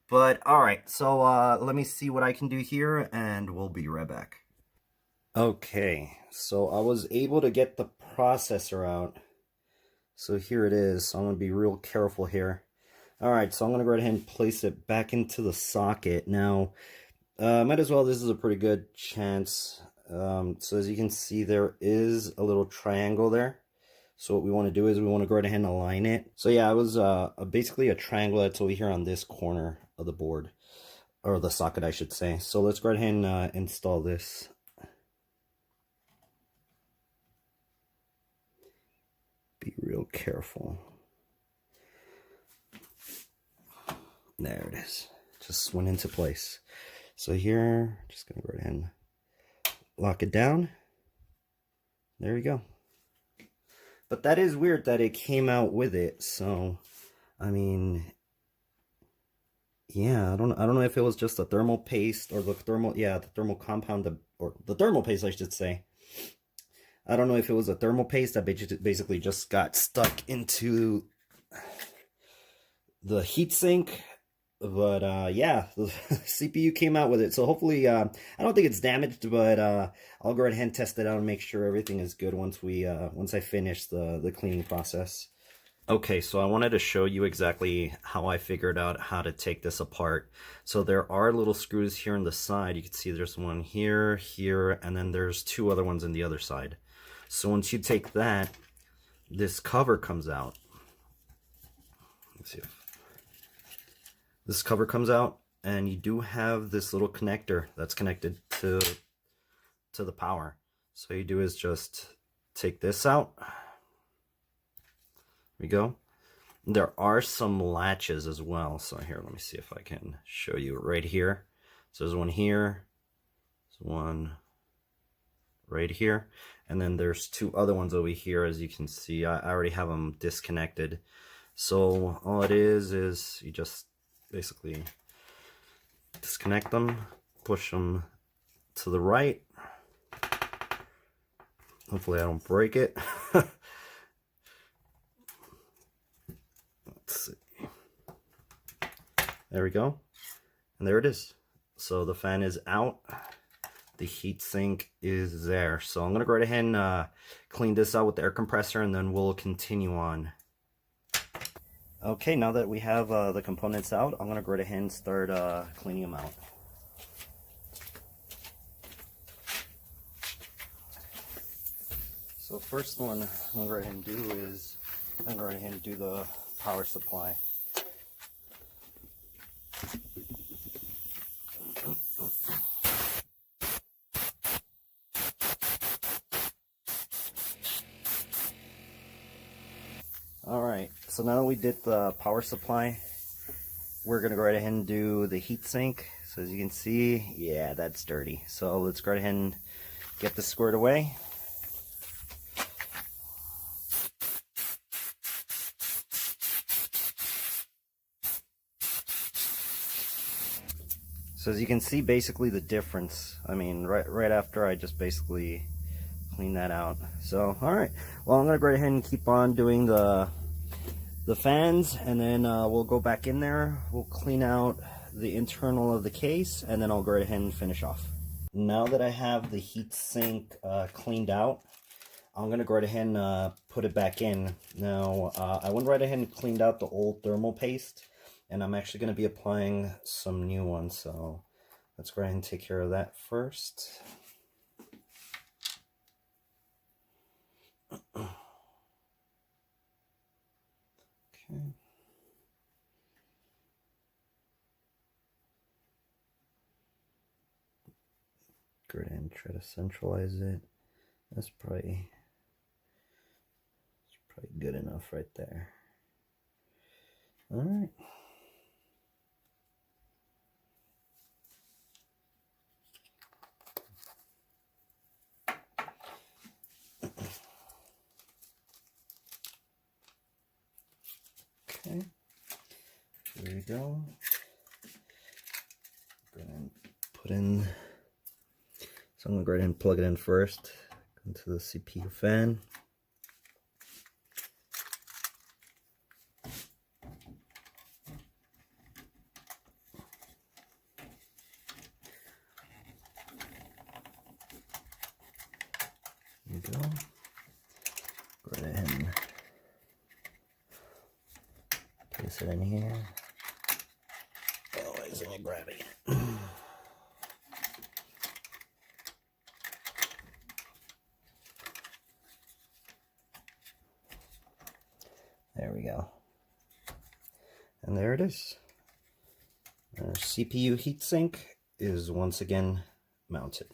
But all right. So let me see what I can do here, and we'll be right back. Okay, so I was able to get the processor out. So here it is. So I'm going to be real careful here. Alright, so I'm going to go ahead and place it back into the socket. Now, might as well, this is a pretty good chance. So as you can see, there is a little triangle there. So what we want to do is we want to go ahead and align it. So yeah, it was basically a triangle that's over here on this corner of the board. Or the socket, I should say. So let's go ahead and install this. Be real careful. There it is. Just went into place. So here, just gonna go ahead and lock it down. There we go. But that is weird that it came out with it. So, I mean, yeah, I don't know if it was just the thermal paste or the thermal compound, or the thermal paste, I should say. I don't know if it was a thermal paste that basically just got stuck into the heatsink, but yeah, the CPU came out with it. So hopefully, I don't think it's damaged, but I'll go ahead and test it out and make sure everything is good once I finish the cleaning process. Okay, so I wanted to show you exactly how I figured out how to take this apart. So there are little screws here on the side. You can see there's one here, here, and then there's two other ones on the other side. So once you take that, this cover comes out. Let's see if this cover comes out, and you do have this little connector that's connected to the power. So you do is just take this out. There we go. There are some latches as well. So here, let me see if I can show you right here. So there's one here, there's one right here, and then there's two other ones over here. As you can see, I already have them disconnected. So all it is you just basically disconnect them, push them to the right. Hopefully I don't break it. Let's see. There we go. And there it is. So the fan is out. The heatsink is there. So I'm going to go right ahead and clean this out with the air compressor, and then we'll continue on. Okay, now that we have the components out, I'm going to go right ahead and start cleaning them out. So first one I'm going to go ahead and do is I'm going to go ahead and do the power supply. so now that we did the power supply, we're gonna go right ahead and do the heat sink. So as you can see, yeah, that's dirty. So let's go ahead and get this squared away. So as you can see, basically the difference. I mean, right after I just basically clean that out. So all right, well, I'm gonna go ahead and keep on doing the fans, and then we'll go back in there, we'll clean out the internal of the case, and then I'll go right ahead and finish off. Now that I have the heat sink cleaned out, I'm gonna go right ahead and put it back in. Now I went right ahead and cleaned out the old thermal paste, and I'm actually gonna be applying some new ones, so let's go ahead and take care of that first. Okay. Go ahead and try to centralize it. That's probably good enough right there. All right. Okay, here we go. Go ahead and put in, so I'm gonna go ahead and plug it in first into the CPU fan. There you go. Go ahead and place it in here. Oh, isn't it grabbing it? There we go. And there it is. Our CPU heatsink is once again mounted.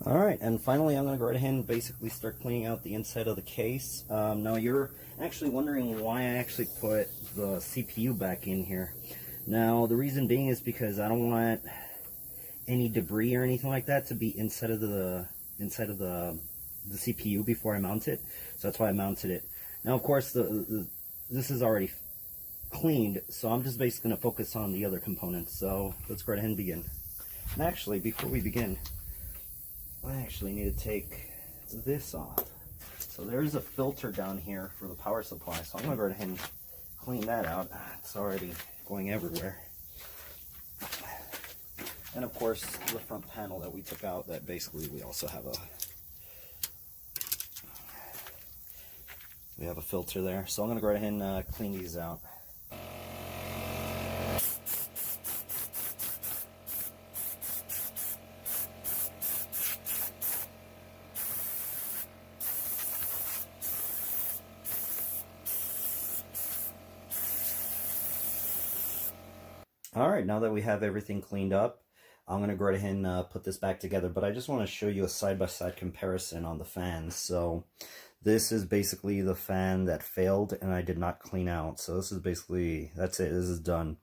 Alright, and finally I'm going to go right ahead and basically start cleaning out the inside of the case. Now you're actually wondering why I actually put the CPU back in here. Now the reason being is because I don't want any debris or anything like that to be inside of the CPU before I mount it. So that's why I mounted it. Now of course this is already cleaned, so I'm just basically going to focus on the other components. So let's go ahead and begin. And actually, before we begin, I actually need to take this off. So there's a filter down here for the power supply, so I'm going to go ahead and clean that out. It's already going everywhere. And of course the front panel that we took out, that basically we also have a filter there. So I'm going to go ahead and clean these out. Alright, now that we have everything cleaned up, I'm going to go ahead and put this back together, but I just want to show you a side-by-side comparison on the fans. So this is basically the fan that failed and I did not clean out. So this is basically, that's it, this is done.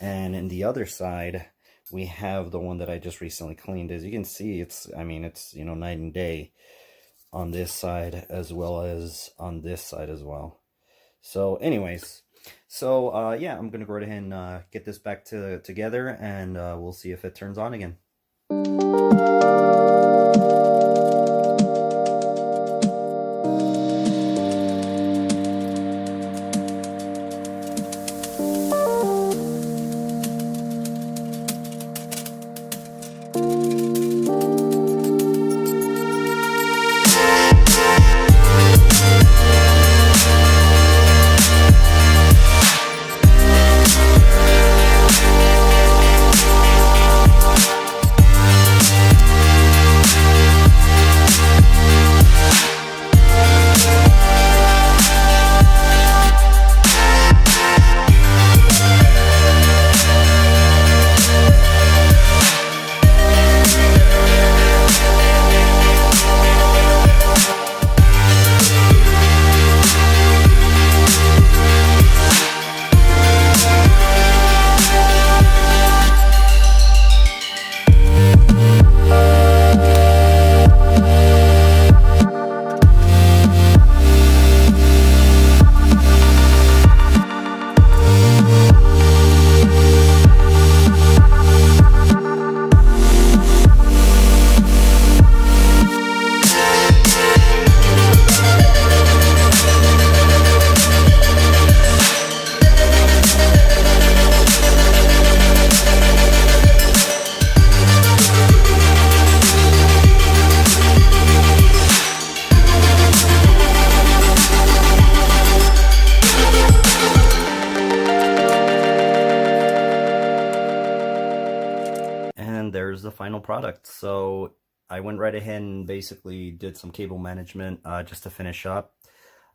And in the other side, we have the one that I just recently cleaned. As you can see, it's, I mean, it's, you know, night and day on this side as well as on this side as well. So anyways, so yeah, I'm gonna go ahead and get this back together, and we'll see if it turns on again. product. So I went right ahead and basically did some cable management just to finish up.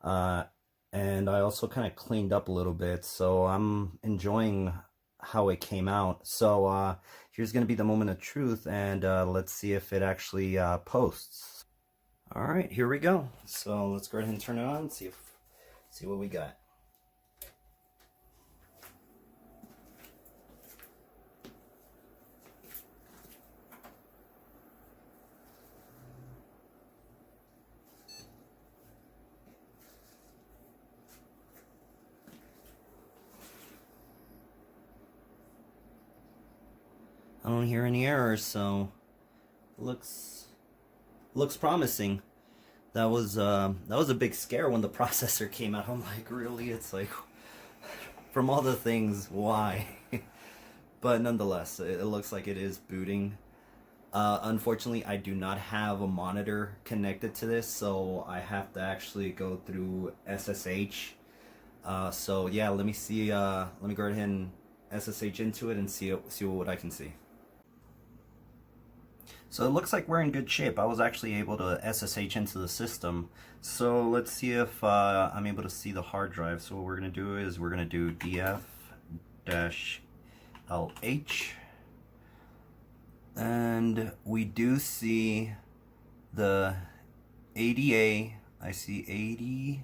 And I also kind of cleaned up a little bit. So I'm enjoying how it came out. So here's going to be the moment of truth, and let's see if it actually posts. All right, here we go. So let's go ahead and turn it on and see what we got. I don't hear any errors, so looks promising. That was a big scare when the processor came out. I'm like, really? It's like, from all the things, why? But nonetheless, it looks like it is booting. Unfortunately, I do not have a monitor connected to this, so I have to actually go through SSH. So yeah, let me see. Let me go ahead and SSH into it and see what I can see. So it looks like we're in good shape. I was actually able to SSH into the system. So let's see if I'm able to see the hard drive. So what we're going to do is we're going to do df-lh. And we do see the ADA. I see 80.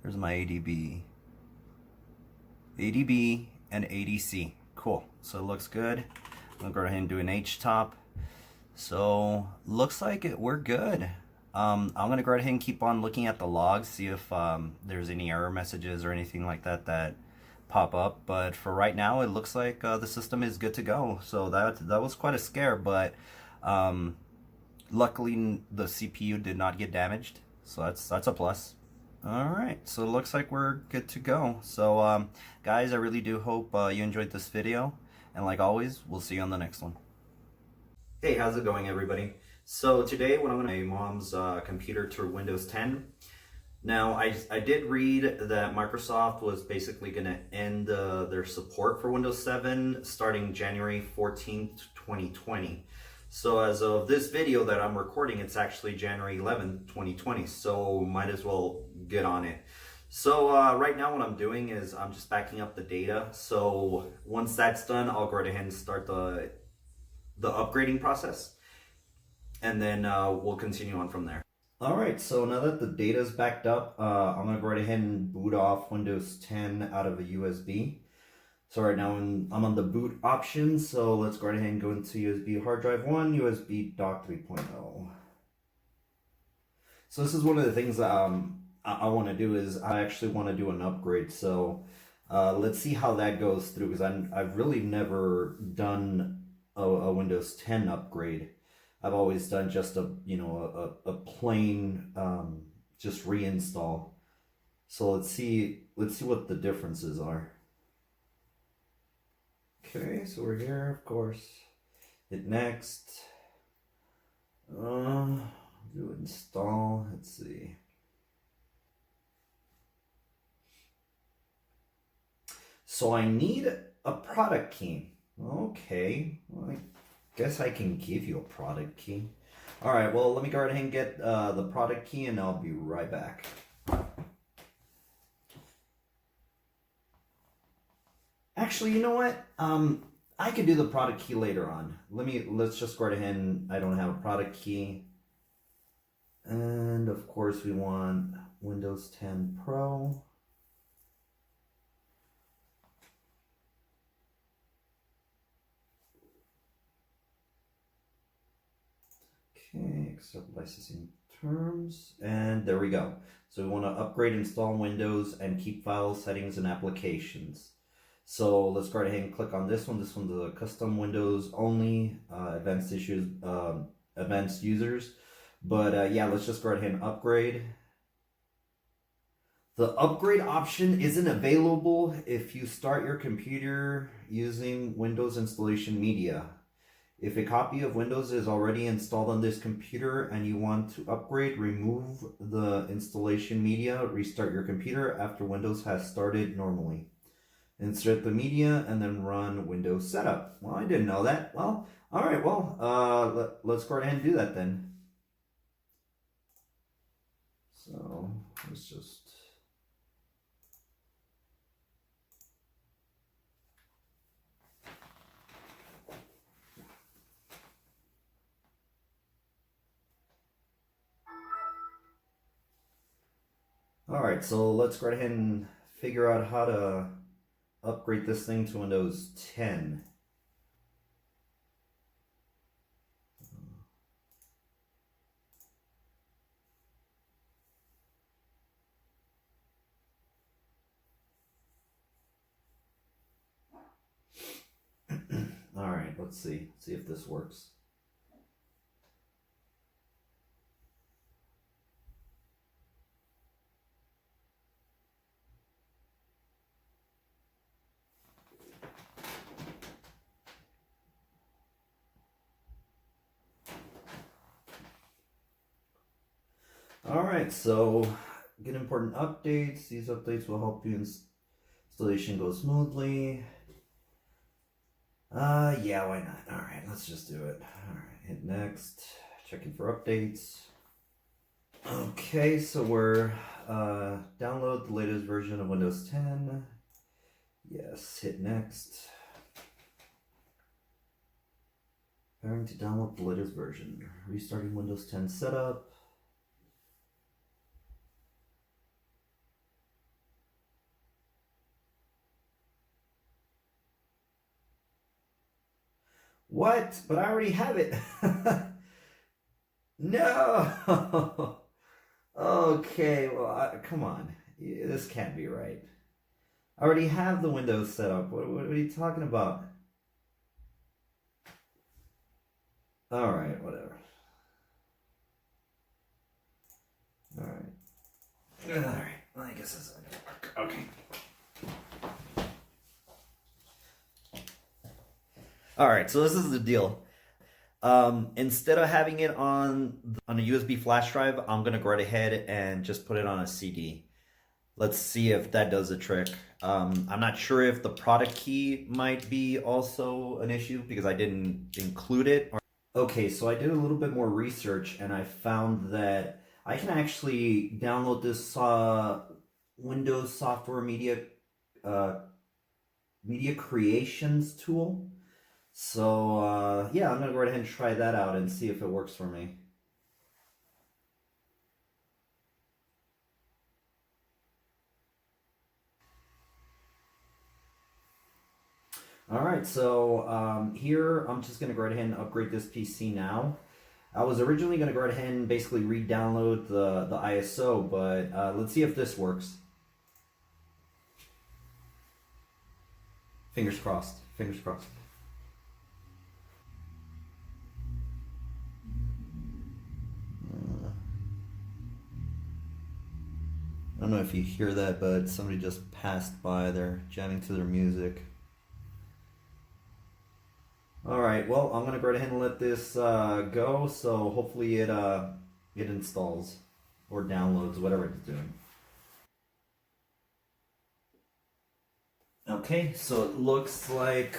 There's my ADB. ADB and ADC. Cool. So it looks good. I'm going to go ahead and do an HTOP. So looks like we're good. I'm gonna go ahead and keep on looking at the logs, see if there's any error messages or anything like that pop up. But for right now, it looks like the system is good to go. So that was quite a scare, but luckily the CPU did not get damaged, so that's a plus. All right, so it looks like we're good to go. So guys, I really do hope you enjoyed this video, and like always, we'll see you on the next one. Hey, how's it going, everybody? So today, when I'm going to my mom's computer to Windows 10. Now, I did read that Microsoft was basically going to end their support for Windows 7 starting January 14th, 2020. So as of this video that I'm recording, it's actually January 11th, 2020. So might as well get on it. So right now what I'm doing is I'm just backing up the data. So once that's done, I'll go ahead and start the upgrading process, and then we'll continue on from there. All right, so now that the data is backed up, I'm gonna go right ahead and boot off Windows 10 out of a USB. So right now I'm on the boot options, so let's go right ahead and go into USB hard drive 1, USB dock 3.0. So this is one of the things I want to do is I actually want to do an upgrade. So let's see how that goes through, because I've really never done a Windows 10 upgrade. I've always done just a plain just reinstall. So let's see what the differences are. Okay, so we're here, of course. Hit next. Do install. Let's see. So I need a product key. Okay, well, I guess I can give you a product key. All right, well, let me go ahead and get the product key, and I'll be right back. Actually, you know what? I could do the product key later on. Let's just go ahead and I don't have a product key. And of course we want Windows 10 Pro. Okay, accept licensing terms, and there we go. So we want to upgrade, install Windows, and keep file settings and applications. So let's go ahead and click on this one. This one's a custom Windows only, advanced issues, advanced users. But yeah, let's just go ahead and upgrade. The upgrade option isn't available if you start your computer using Windows Installation Media. If a copy of Windows is already installed on this computer and you want to upgrade, remove the installation media, restart your computer after Windows has started normally. Insert the media and then run Windows Setup. Well, I didn't know that. Well, All right, well, let's go ahead and do that then. So let's just. All right, so let's go ahead and figure out how to upgrade this thing to Windows 10. All right, let's see if this works. All right, so get important updates. These updates will help you installation go smoothly. Yeah, why not? All right, let's just do it. All right, hit next. Checking for updates. Okay, so we're download the latest version of Windows 10. Yes, hit next. Preparing to download the latest version. Restarting Windows 10 setup. What? But I already have it. No. Okay, well, come on. This can't be right. I already have the Windows set up. What are you talking about? All right, whatever. All right. All right. Well, I guess that's not gonna work. Okay. All right. So this is the deal. Instead of having it on a USB flash drive, I'm gonna go right ahead and just put it on a CD. Let's see if that does the trick. I'm not sure if the product key might be also an issue because I didn't include it. Okay, so I did a little bit more research and I found that I can actually download this Windows Software uh, Media Creations tool. So yeah, I'm gonna go right ahead and try that out and see if it works for me. All right, so here I'm just gonna go right ahead and upgrade this PC now. I was originally gonna go right ahead and basically re-download the ISO, but let's see if this works. Fingers crossed. Fingers crossed. I don't know if you hear that, but somebody just passed by. They're jamming to their music. All right, well, I'm gonna go ahead and let this go. So hopefully it installs or downloads whatever it's doing. Okay, so it looks like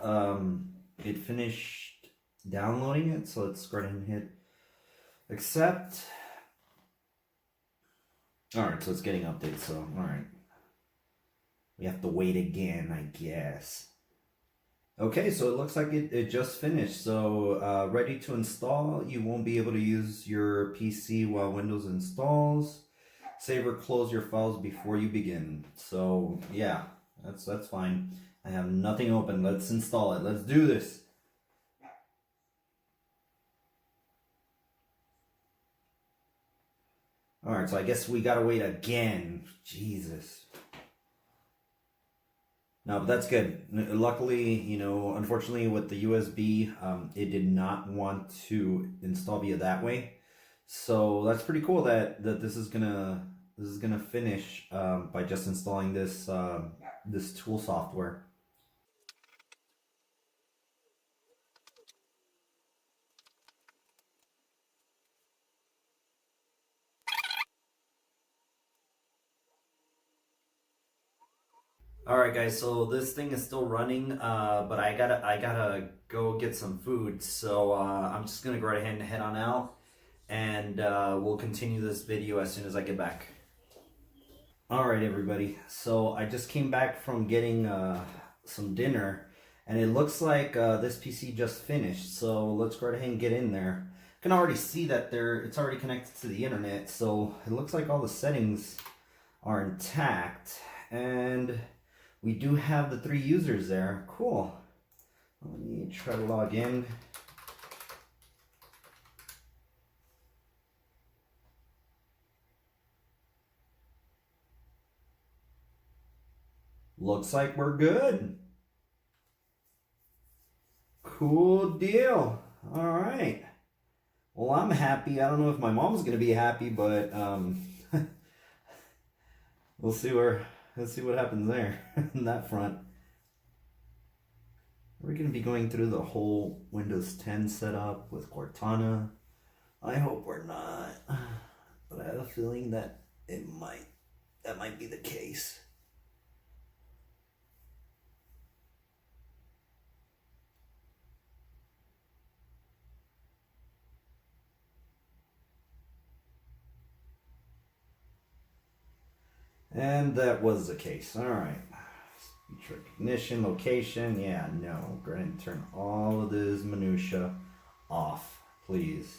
it finished downloading it. So let's go ahead and hit accept. All right, so it's getting updates. So all right, we have to wait again, I guess. Okay, so it looks like it just finished. So ready to install. You won't be able to use your PC while Windows installs. Save or close your files before you begin. So yeah, that's fine. I have nothing open. Let's install it. Let's do this. All right, so I guess we gotta wait again. Jesus. No, but that's good. Luckily, unfortunately with the USB, it did not want to install via that way. So that's pretty cool that this is gonna finish by just installing this tool software. All right, guys. So this thing is still running, but I gotta go get some food. So I'm just gonna go right ahead and head on out, and we'll continue this video as soon as I get back. All right, everybody. So I just came back from getting some dinner, and it looks like this PC just finished. So let's go right ahead and get in there. I can already see that it's already connected to the internet, so it looks like all the settings are intact, and we do have the 3 users there. Cool. Let me try to log in. Looks like we're good. Cool deal. All right. Well, I'm happy. I don't know if my mom's gonna be happy, but we'll see where let's see what happens there in that front. We're gonna be going through the whole Windows 10 setup with Cortana. I hope we're not, but I have a feeling that that might be the case. And that was the case. All right. Speech recognition, location. Yeah, no. Go ahead and turn all of this minutia off, please.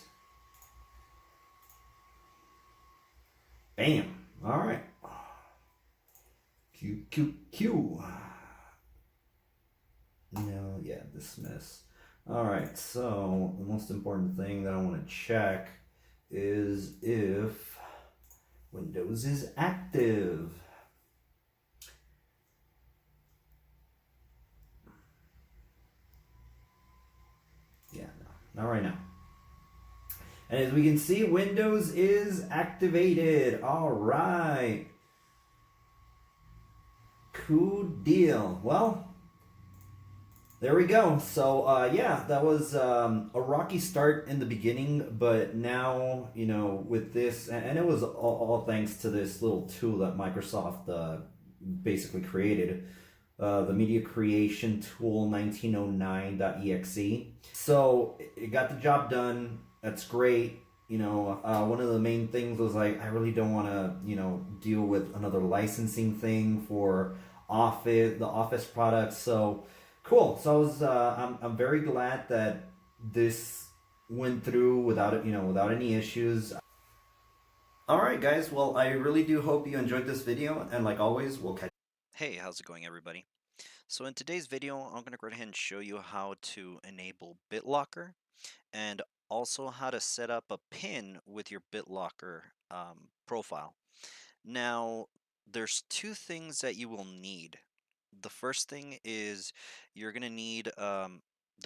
Bam. All right. Q, Q, Q. No, yeah, dismiss. All right, so the most important thing that I want to check is if Windows is active. Yeah, no, not right now. And as we can see, Windows is activated. All right. Cool deal. Well, there we go. So, yeah, that was a rocky start in the beginning, but now, with this, and it was all thanks to this little tool that Microsoft basically created, the Media Creation Tool 1909.exe. So, it got the job done. That's great. One of the main things was like, I really don't want to, deal with another licensing thing for the Office products. So, cool. So I'm very glad that this went through without any issues. All right, guys. Well, I really do hope you enjoyed this video, and like always, we'll catch. Hey, how's it going, everybody? So in today's video, I'm going to go ahead and show you how to enable BitLocker and also how to set up a pin with your BitLocker profile. Now, there's 2 things that you will need. The first thing is you're going to need the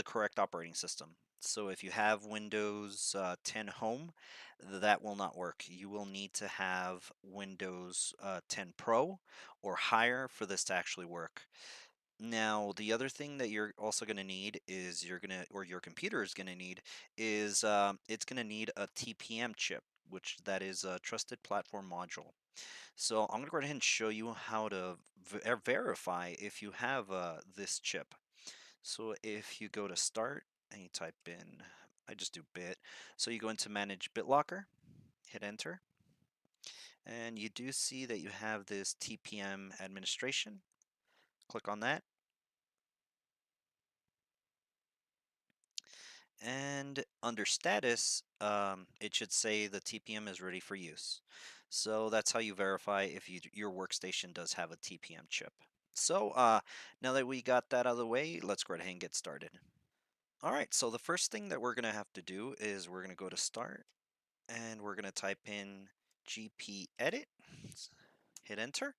correct operating system. So if you have Windows 10 Home, that will not work. You will need to have Windows 10 Pro or higher for this to actually work. Now, the other thing that you're also going to need is or your computer is going to need is it's going to need a TPM chip, which that is a Trusted Platform Module. So I'm going to go ahead and show you how to verify if you have this chip. So if you go to Start and you type in, I just do Bit. So you go into Manage BitLocker, hit Enter, and you do see that you have this TPM administration. Click on that. And under status, it should say the TPM is ready for use. So that's how you verify if your workstation does have a TPM chip. So now that we got that out of the way, let's go ahead and get started. All right, so the first thing that we're going to have to do is we're going to go to Start and we're going to type in GP Edit, hit Enter.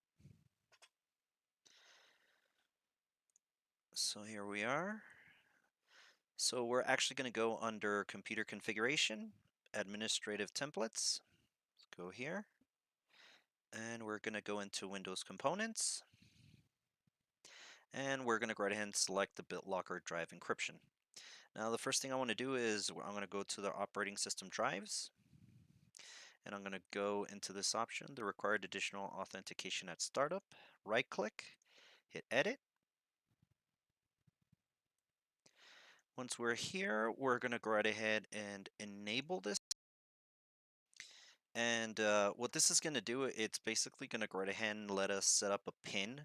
So here we are. So we're actually going to go under Computer Configuration, Administrative Templates. Let's go here. And we're going to go into Windows Components. And we're going to go ahead and select the BitLocker drive encryption. Now the first thing I want to do is I'm going to go to the operating system drives. And I'm going to go into this option, the required additional authentication at startup, right click, hit edit. Once we're here, we're going to go right ahead and enable this. And what this is going to do, it's basically going to go right ahead and let us set up a pin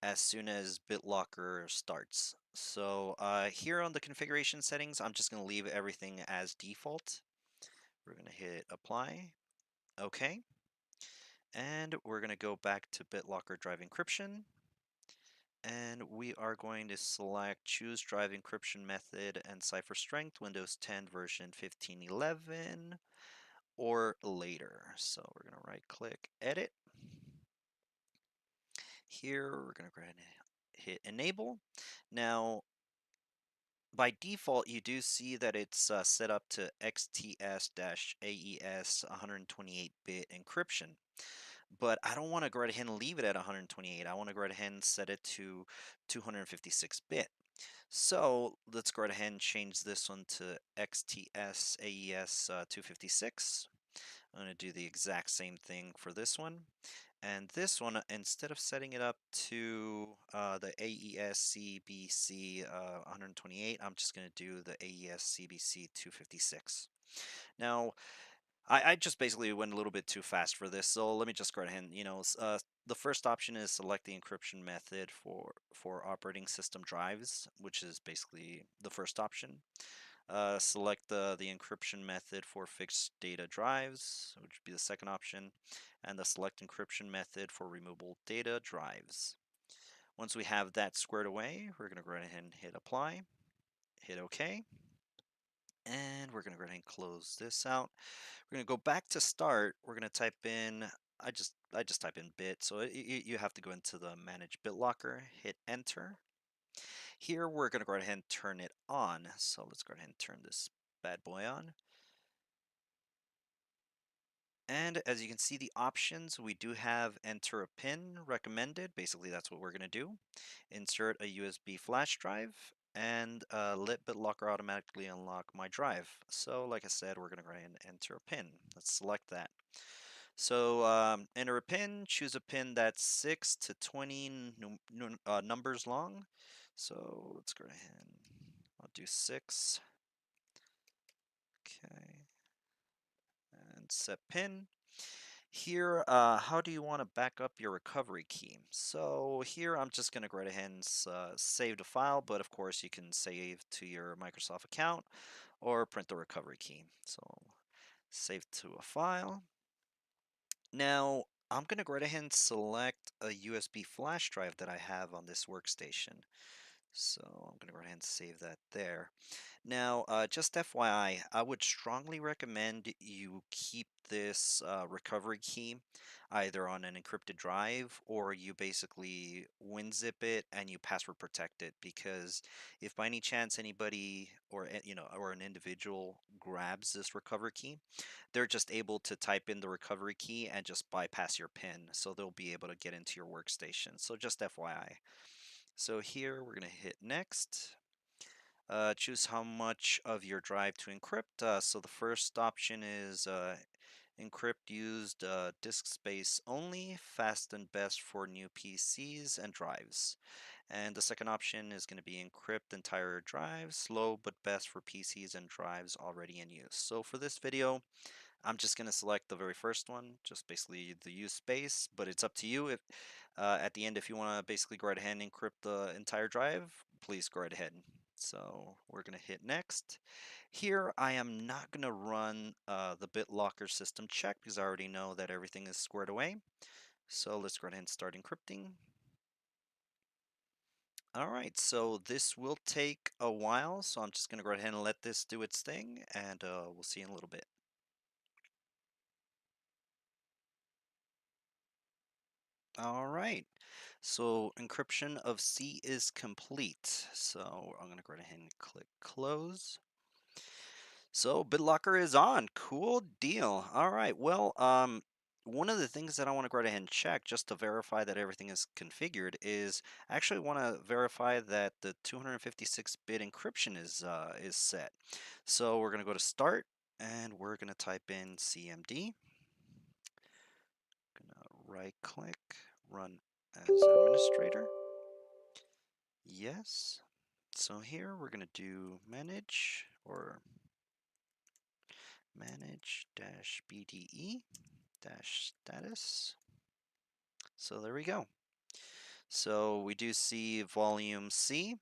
as soon as BitLocker starts. So here on the configuration settings, I'm just going to leave everything as default. We're going to hit apply. Okay. And we're going to go back to BitLocker Drive Encryption. And we are going to select choose drive encryption method and cipher strength, Windows 10 version 15.11 or later. So we're going to right click edit. Here we're going to go ahead and hit enable. Now by default, you do see that it's set up to XTS-AES 128-bit encryption. But I don't want to go right ahead and leave it at 128. I want to go right ahead and set it to 256-bit. So let's go right ahead and change this one to XTS-AES 256. I'm going to do the exact same thing for this one. And this one, instead of setting it up to the AES-CBC 128, I'm just going to do the AES-CBC 256. Now, I just basically went a little bit too fast for this, so let me just go ahead and, the first option is select the encryption method for operating system drives, which is basically the first option. Select the encryption method for fixed data drives, which would be the second option, and the select encryption method for removable data drives. Once we have that squared away, we're going to go ahead and hit apply, hit OK, and we're going to go ahead and close this out. We're going to go back to start. We're going to type in, I just type in bit, so you have to go into the manage BitLocker, hit enter. Here we're going to go ahead and turn it on. So let's go ahead and turn this bad boy on. And as you can see the options, we do have enter a pin recommended. Basically, that's what we're going to do. Insert a USB flash drive and let BitLocker automatically unlock my drive. So like I said, we're going to go ahead and enter a pin. Let's select that. So enter a pin, choose a pin that's 6 to 20 numbers long. So let's go ahead and I'll do 6. Okay. And set pin. Here, how do you want to back up your recovery key? So here I'm just going to go right ahead and save the file, but of course you can save to your Microsoft account or print the recovery key. So save to a file. Now I'm going to go right ahead and select a USB flash drive that I have on this workstation. So I'm going to go ahead and save that there. Now, just FYI, I would strongly recommend you keep this recovery key either on an encrypted drive or you basically WinZip it and you password protect it, because if by any chance anybody or or an individual grabs this recovery key, they're just able to type in the recovery key and just bypass your PIN, so they'll be able to get into your workstation. So just FYI. So here we're going to hit next. Choose how much of your drive to encrypt. So the first option is encrypt used disk space only, fast and best for new PCs and drives. And the second option is going to be encrypt entire drive, slow but best for PCs and drives already in use. So for this video, I'm just going to select the very first one, just basically the use space, but it's up to you. If at the end, if you want to basically go right ahead and encrypt the entire drive, please go right ahead. So we're going to hit next. Here, I am not going to run the BitLocker system check because I already know that everything is squared away. So let's go ahead and start encrypting. All right, so this will take a while, so I'm just going to go ahead and let this do its thing, and we'll see you in a little bit. All right, so encryption of C is complete. So I'm going to go ahead and click close. So BitLocker is on. Cool deal. All right. Well, one of the things that I want to go ahead and check just to verify that everything is configured is I actually want to verify that the 256-bit encryption is set. So we're going to go to Start and we're going to type in CMD. Going to right click, run as administrator. Yes. So here we're going to do manage or manage dash BDE dash status. So there we go. So we do see volume C,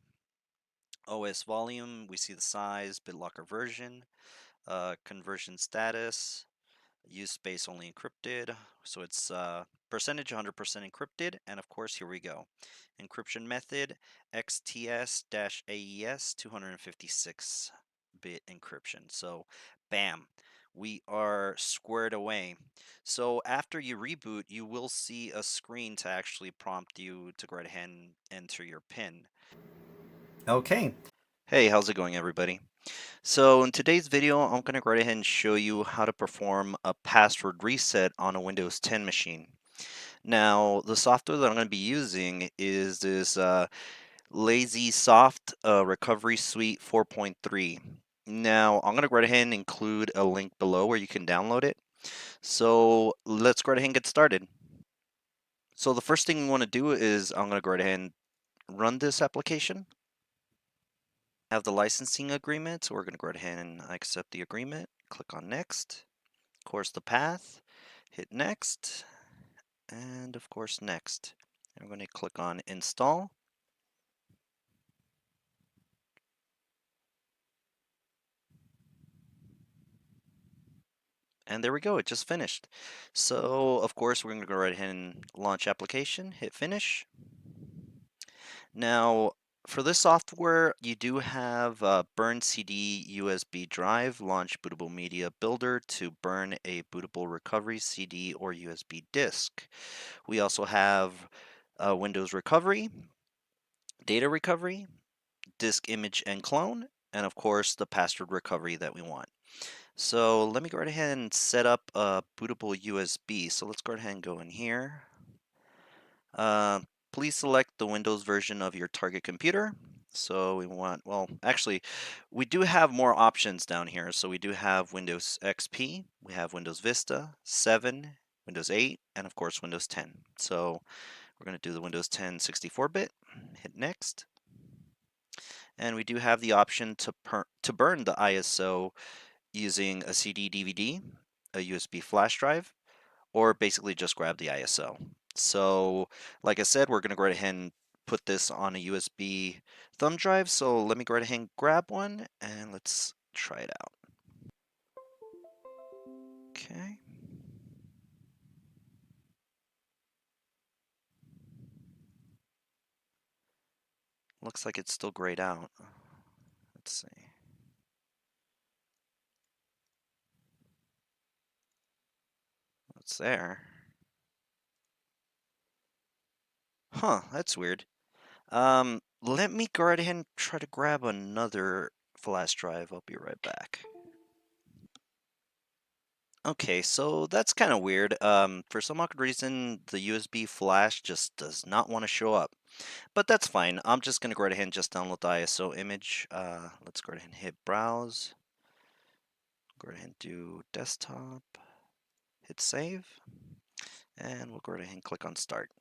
OS volume, we see the size, BitLocker version, conversion status, use space only encrypted. So it's percentage 100% encrypted. And of course, here we go. Encryption method XTS-AES 256-bit encryption. So bam, we are squared away. So after you reboot, you will see a screen to actually prompt you to go ahead and enter your PIN. Okay. Hey, how's it going, everybody? So in today's video, I'm going to go ahead and show you how to perform a password reset on a Windows 10 machine. Now, the software that I'm going to be using is this Lazy Soft Recovery Suite 4.3. Now, I'm going to go ahead and include a link below where you can download it. So let's go ahead and get started. So the first thing we want to do is I'm going to go ahead and run this application. Have the licensing agreement, so we're going to go ahead and accept the agreement. Click on next. Of course, the path. Hit next, and of course next. I'm going to click on install. And there we go, it just finished. So of course we're going to go right ahead and launch application, hit finish. Now for this software you do have burn CD USB drive, launch bootable media builder to burn a bootable recovery CD or USB disk. We also have Windows recovery, data recovery, disk image and clone, and of course the password recovery that we want. So let me go right ahead and set up a bootable USB. So let's go ahead and go in here. Please select the Windows version of your target computer. So we want, well, actually, we do have more options down here. So we do have Windows XP, we have Windows Vista, 7, Windows 8, and of course Windows 10. So we're going to do the Windows 10 64-bit, hit next. And we do have the option to burn the ISO using a CD DVD, a USB flash drive, or basically just grab the ISO. So like I said, we're going to go ahead and put this on a USB thumb drive. So let me go ahead and grab one and let's try it out. Okay. Looks like it's still grayed out. Let's see. What's there? Huh, that's weird. Let me go right ahead and try to grab another flash drive. I'll be right back. Okay, so that's kind of weird. For some odd reason, the USB flash just does not want to show up. But that's fine. I'm just going to go right ahead and just download the ISO image. Let's go ahead and hit browse. Go ahead and do desktop. Hit save. And we'll go right ahead and click on start.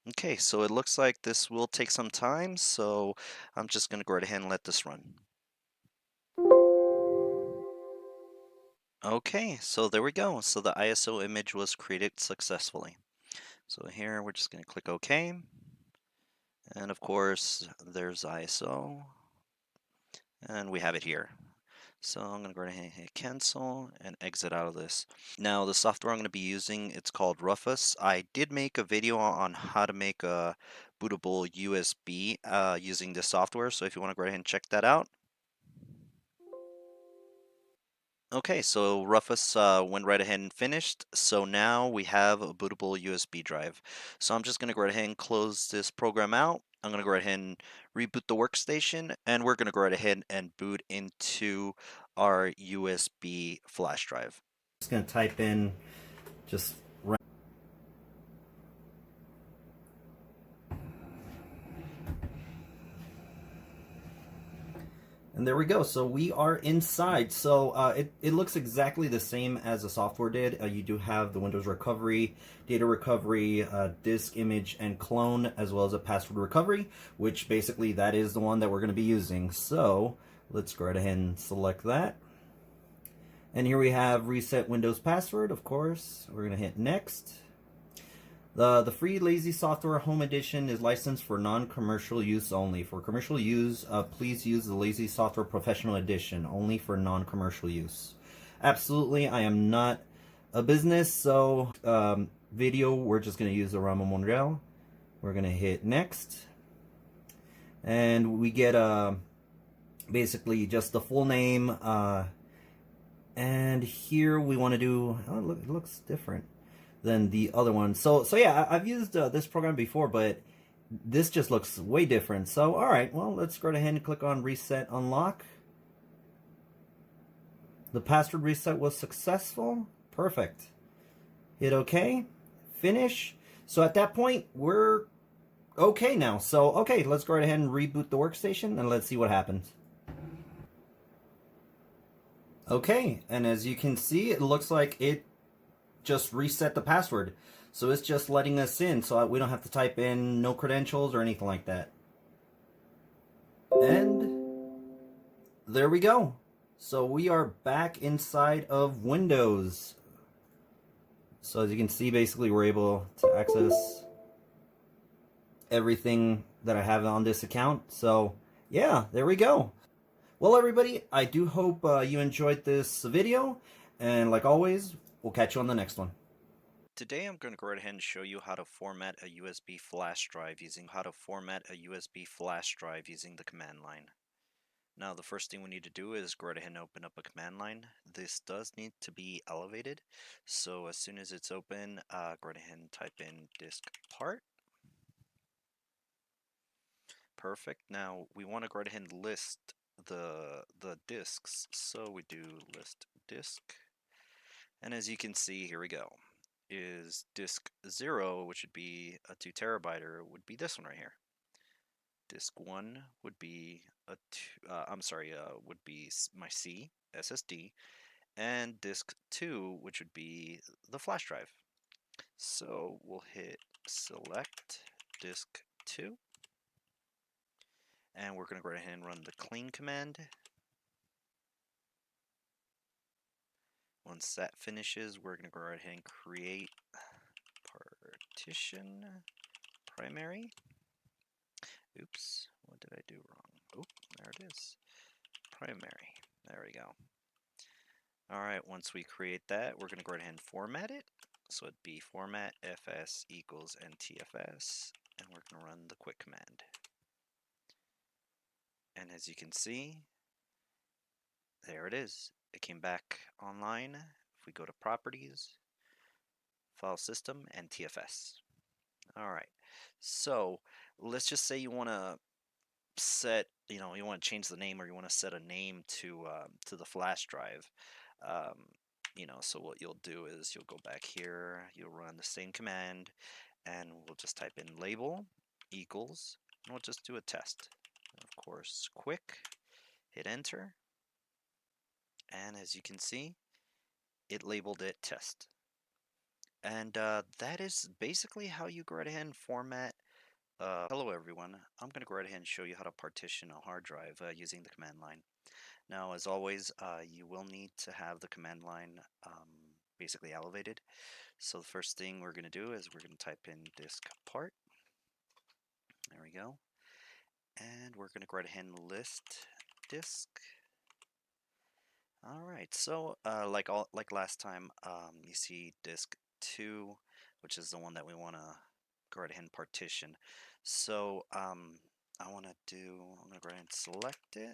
Okay, so it looks like this will take some time, so I'm just going to go right ahead and let this run. Okay, so there we go. So the ISO image was created successfully. So here we're just going to click OK. And of course, there's ISO. And we have it here. So I'm going to go ahead and hit cancel and exit out of this. Now the software I'm going to be using, it's called Rufus. I did make a video on how to make a bootable USB using this software. So if you want to go ahead and check that out. Okay, so Rufus went right ahead and finished. So now we have a bootable USB drive. So I'm just going to go ahead and close this program out. I'm going to go right ahead and reboot the workstation, and we're going to go right ahead and boot into our USB flash drive. Just going to type in just And there we go. So we are inside. So it looks exactly the same as the software did. You do have the Windows recovery, data recovery, disk, image, and clone, as well as a password recovery, which basically that is the one that we're going to be using. So let's go right ahead and select that. And here we have reset Windows password, of course. We're going to hit next. The free Lazy Software Home Edition is licensed for non-commercial use only. For commercial use, please use the Lazy Software Professional Edition, only for non-commercial use. Absolutely, I am not a business, so video, we're just going to use the Ramon Monreal. We're going to hit next. And we get basically just the full name. And here we want to do, oh, look, it looks different than the other one. So yeah, I've used this program before, but this just looks way different. So all right, well, let's go ahead and click on Reset Unlock. The password reset was successful. Perfect. Hit OK. Finish. So at that point, we're okay now. So okay, let's go right ahead and reboot the workstation and let's see what happens. Okay, and as you can see, it looks like it just reset the password. So it's just letting us in, so we don't have to type in no credentials or anything like that. And there we go. So we are back inside of Windows. So as you can see, basically we're able to access everything that I have on this account. So yeah, there we go. Well, everybody, I do hope you enjoyed this video. And like always, we'll catch you on the next one. Today I'm going to go right ahead and show you how to format a USB flash drive using the command line. Now the first thing we need to do is go right ahead and open up a command line. This does need to be elevated, so as soon as it's open, go right ahead and type in disk part. Perfect. Now we want to go right ahead and list the disks, so we do list disk, and as you can see, here we go. Is disk 0, which would be a 2 terabyte, would be this one right here. Disk 1 would be a would be my C SSD, and disk 2, which would be the flash drive. So we'll hit select disk 2, and we're going to go ahead and run the clean command. Once that finishes, we're going to go right ahead and create partition primary. Oops, what did I do wrong? Oh, there it is. Primary. There we go. Alright, once we create that, we're going to go ahead and format it. So it'd be format fs equals ntfs, and we're going to run the quick command. And as you can see, there it is. It came back online. If we go to properties, file system, and TFS. Alright, so let's just say you want to set, you want to change the name, or you want to set a name to the flash drive. So what you'll do is you'll go back here, you'll run the same command, and we'll just type in label equals, and we'll just do a test. And of course, quick, hit enter, and as you can see, it labeled it test. And that is basically how you go right ahead and format. Hello everyone, I'm going to go right ahead and show you how to partition a hard drive using the command line. Now, as always, you will need to have the command line basically elevated. So the first thing we're going to do is we're going to type in disk part. There we go. And we're going to go right ahead and list disk. Alright, so like last time, you see disk 2, which is the one that we want to go right ahead and partition. So I'm going to go ahead and select it.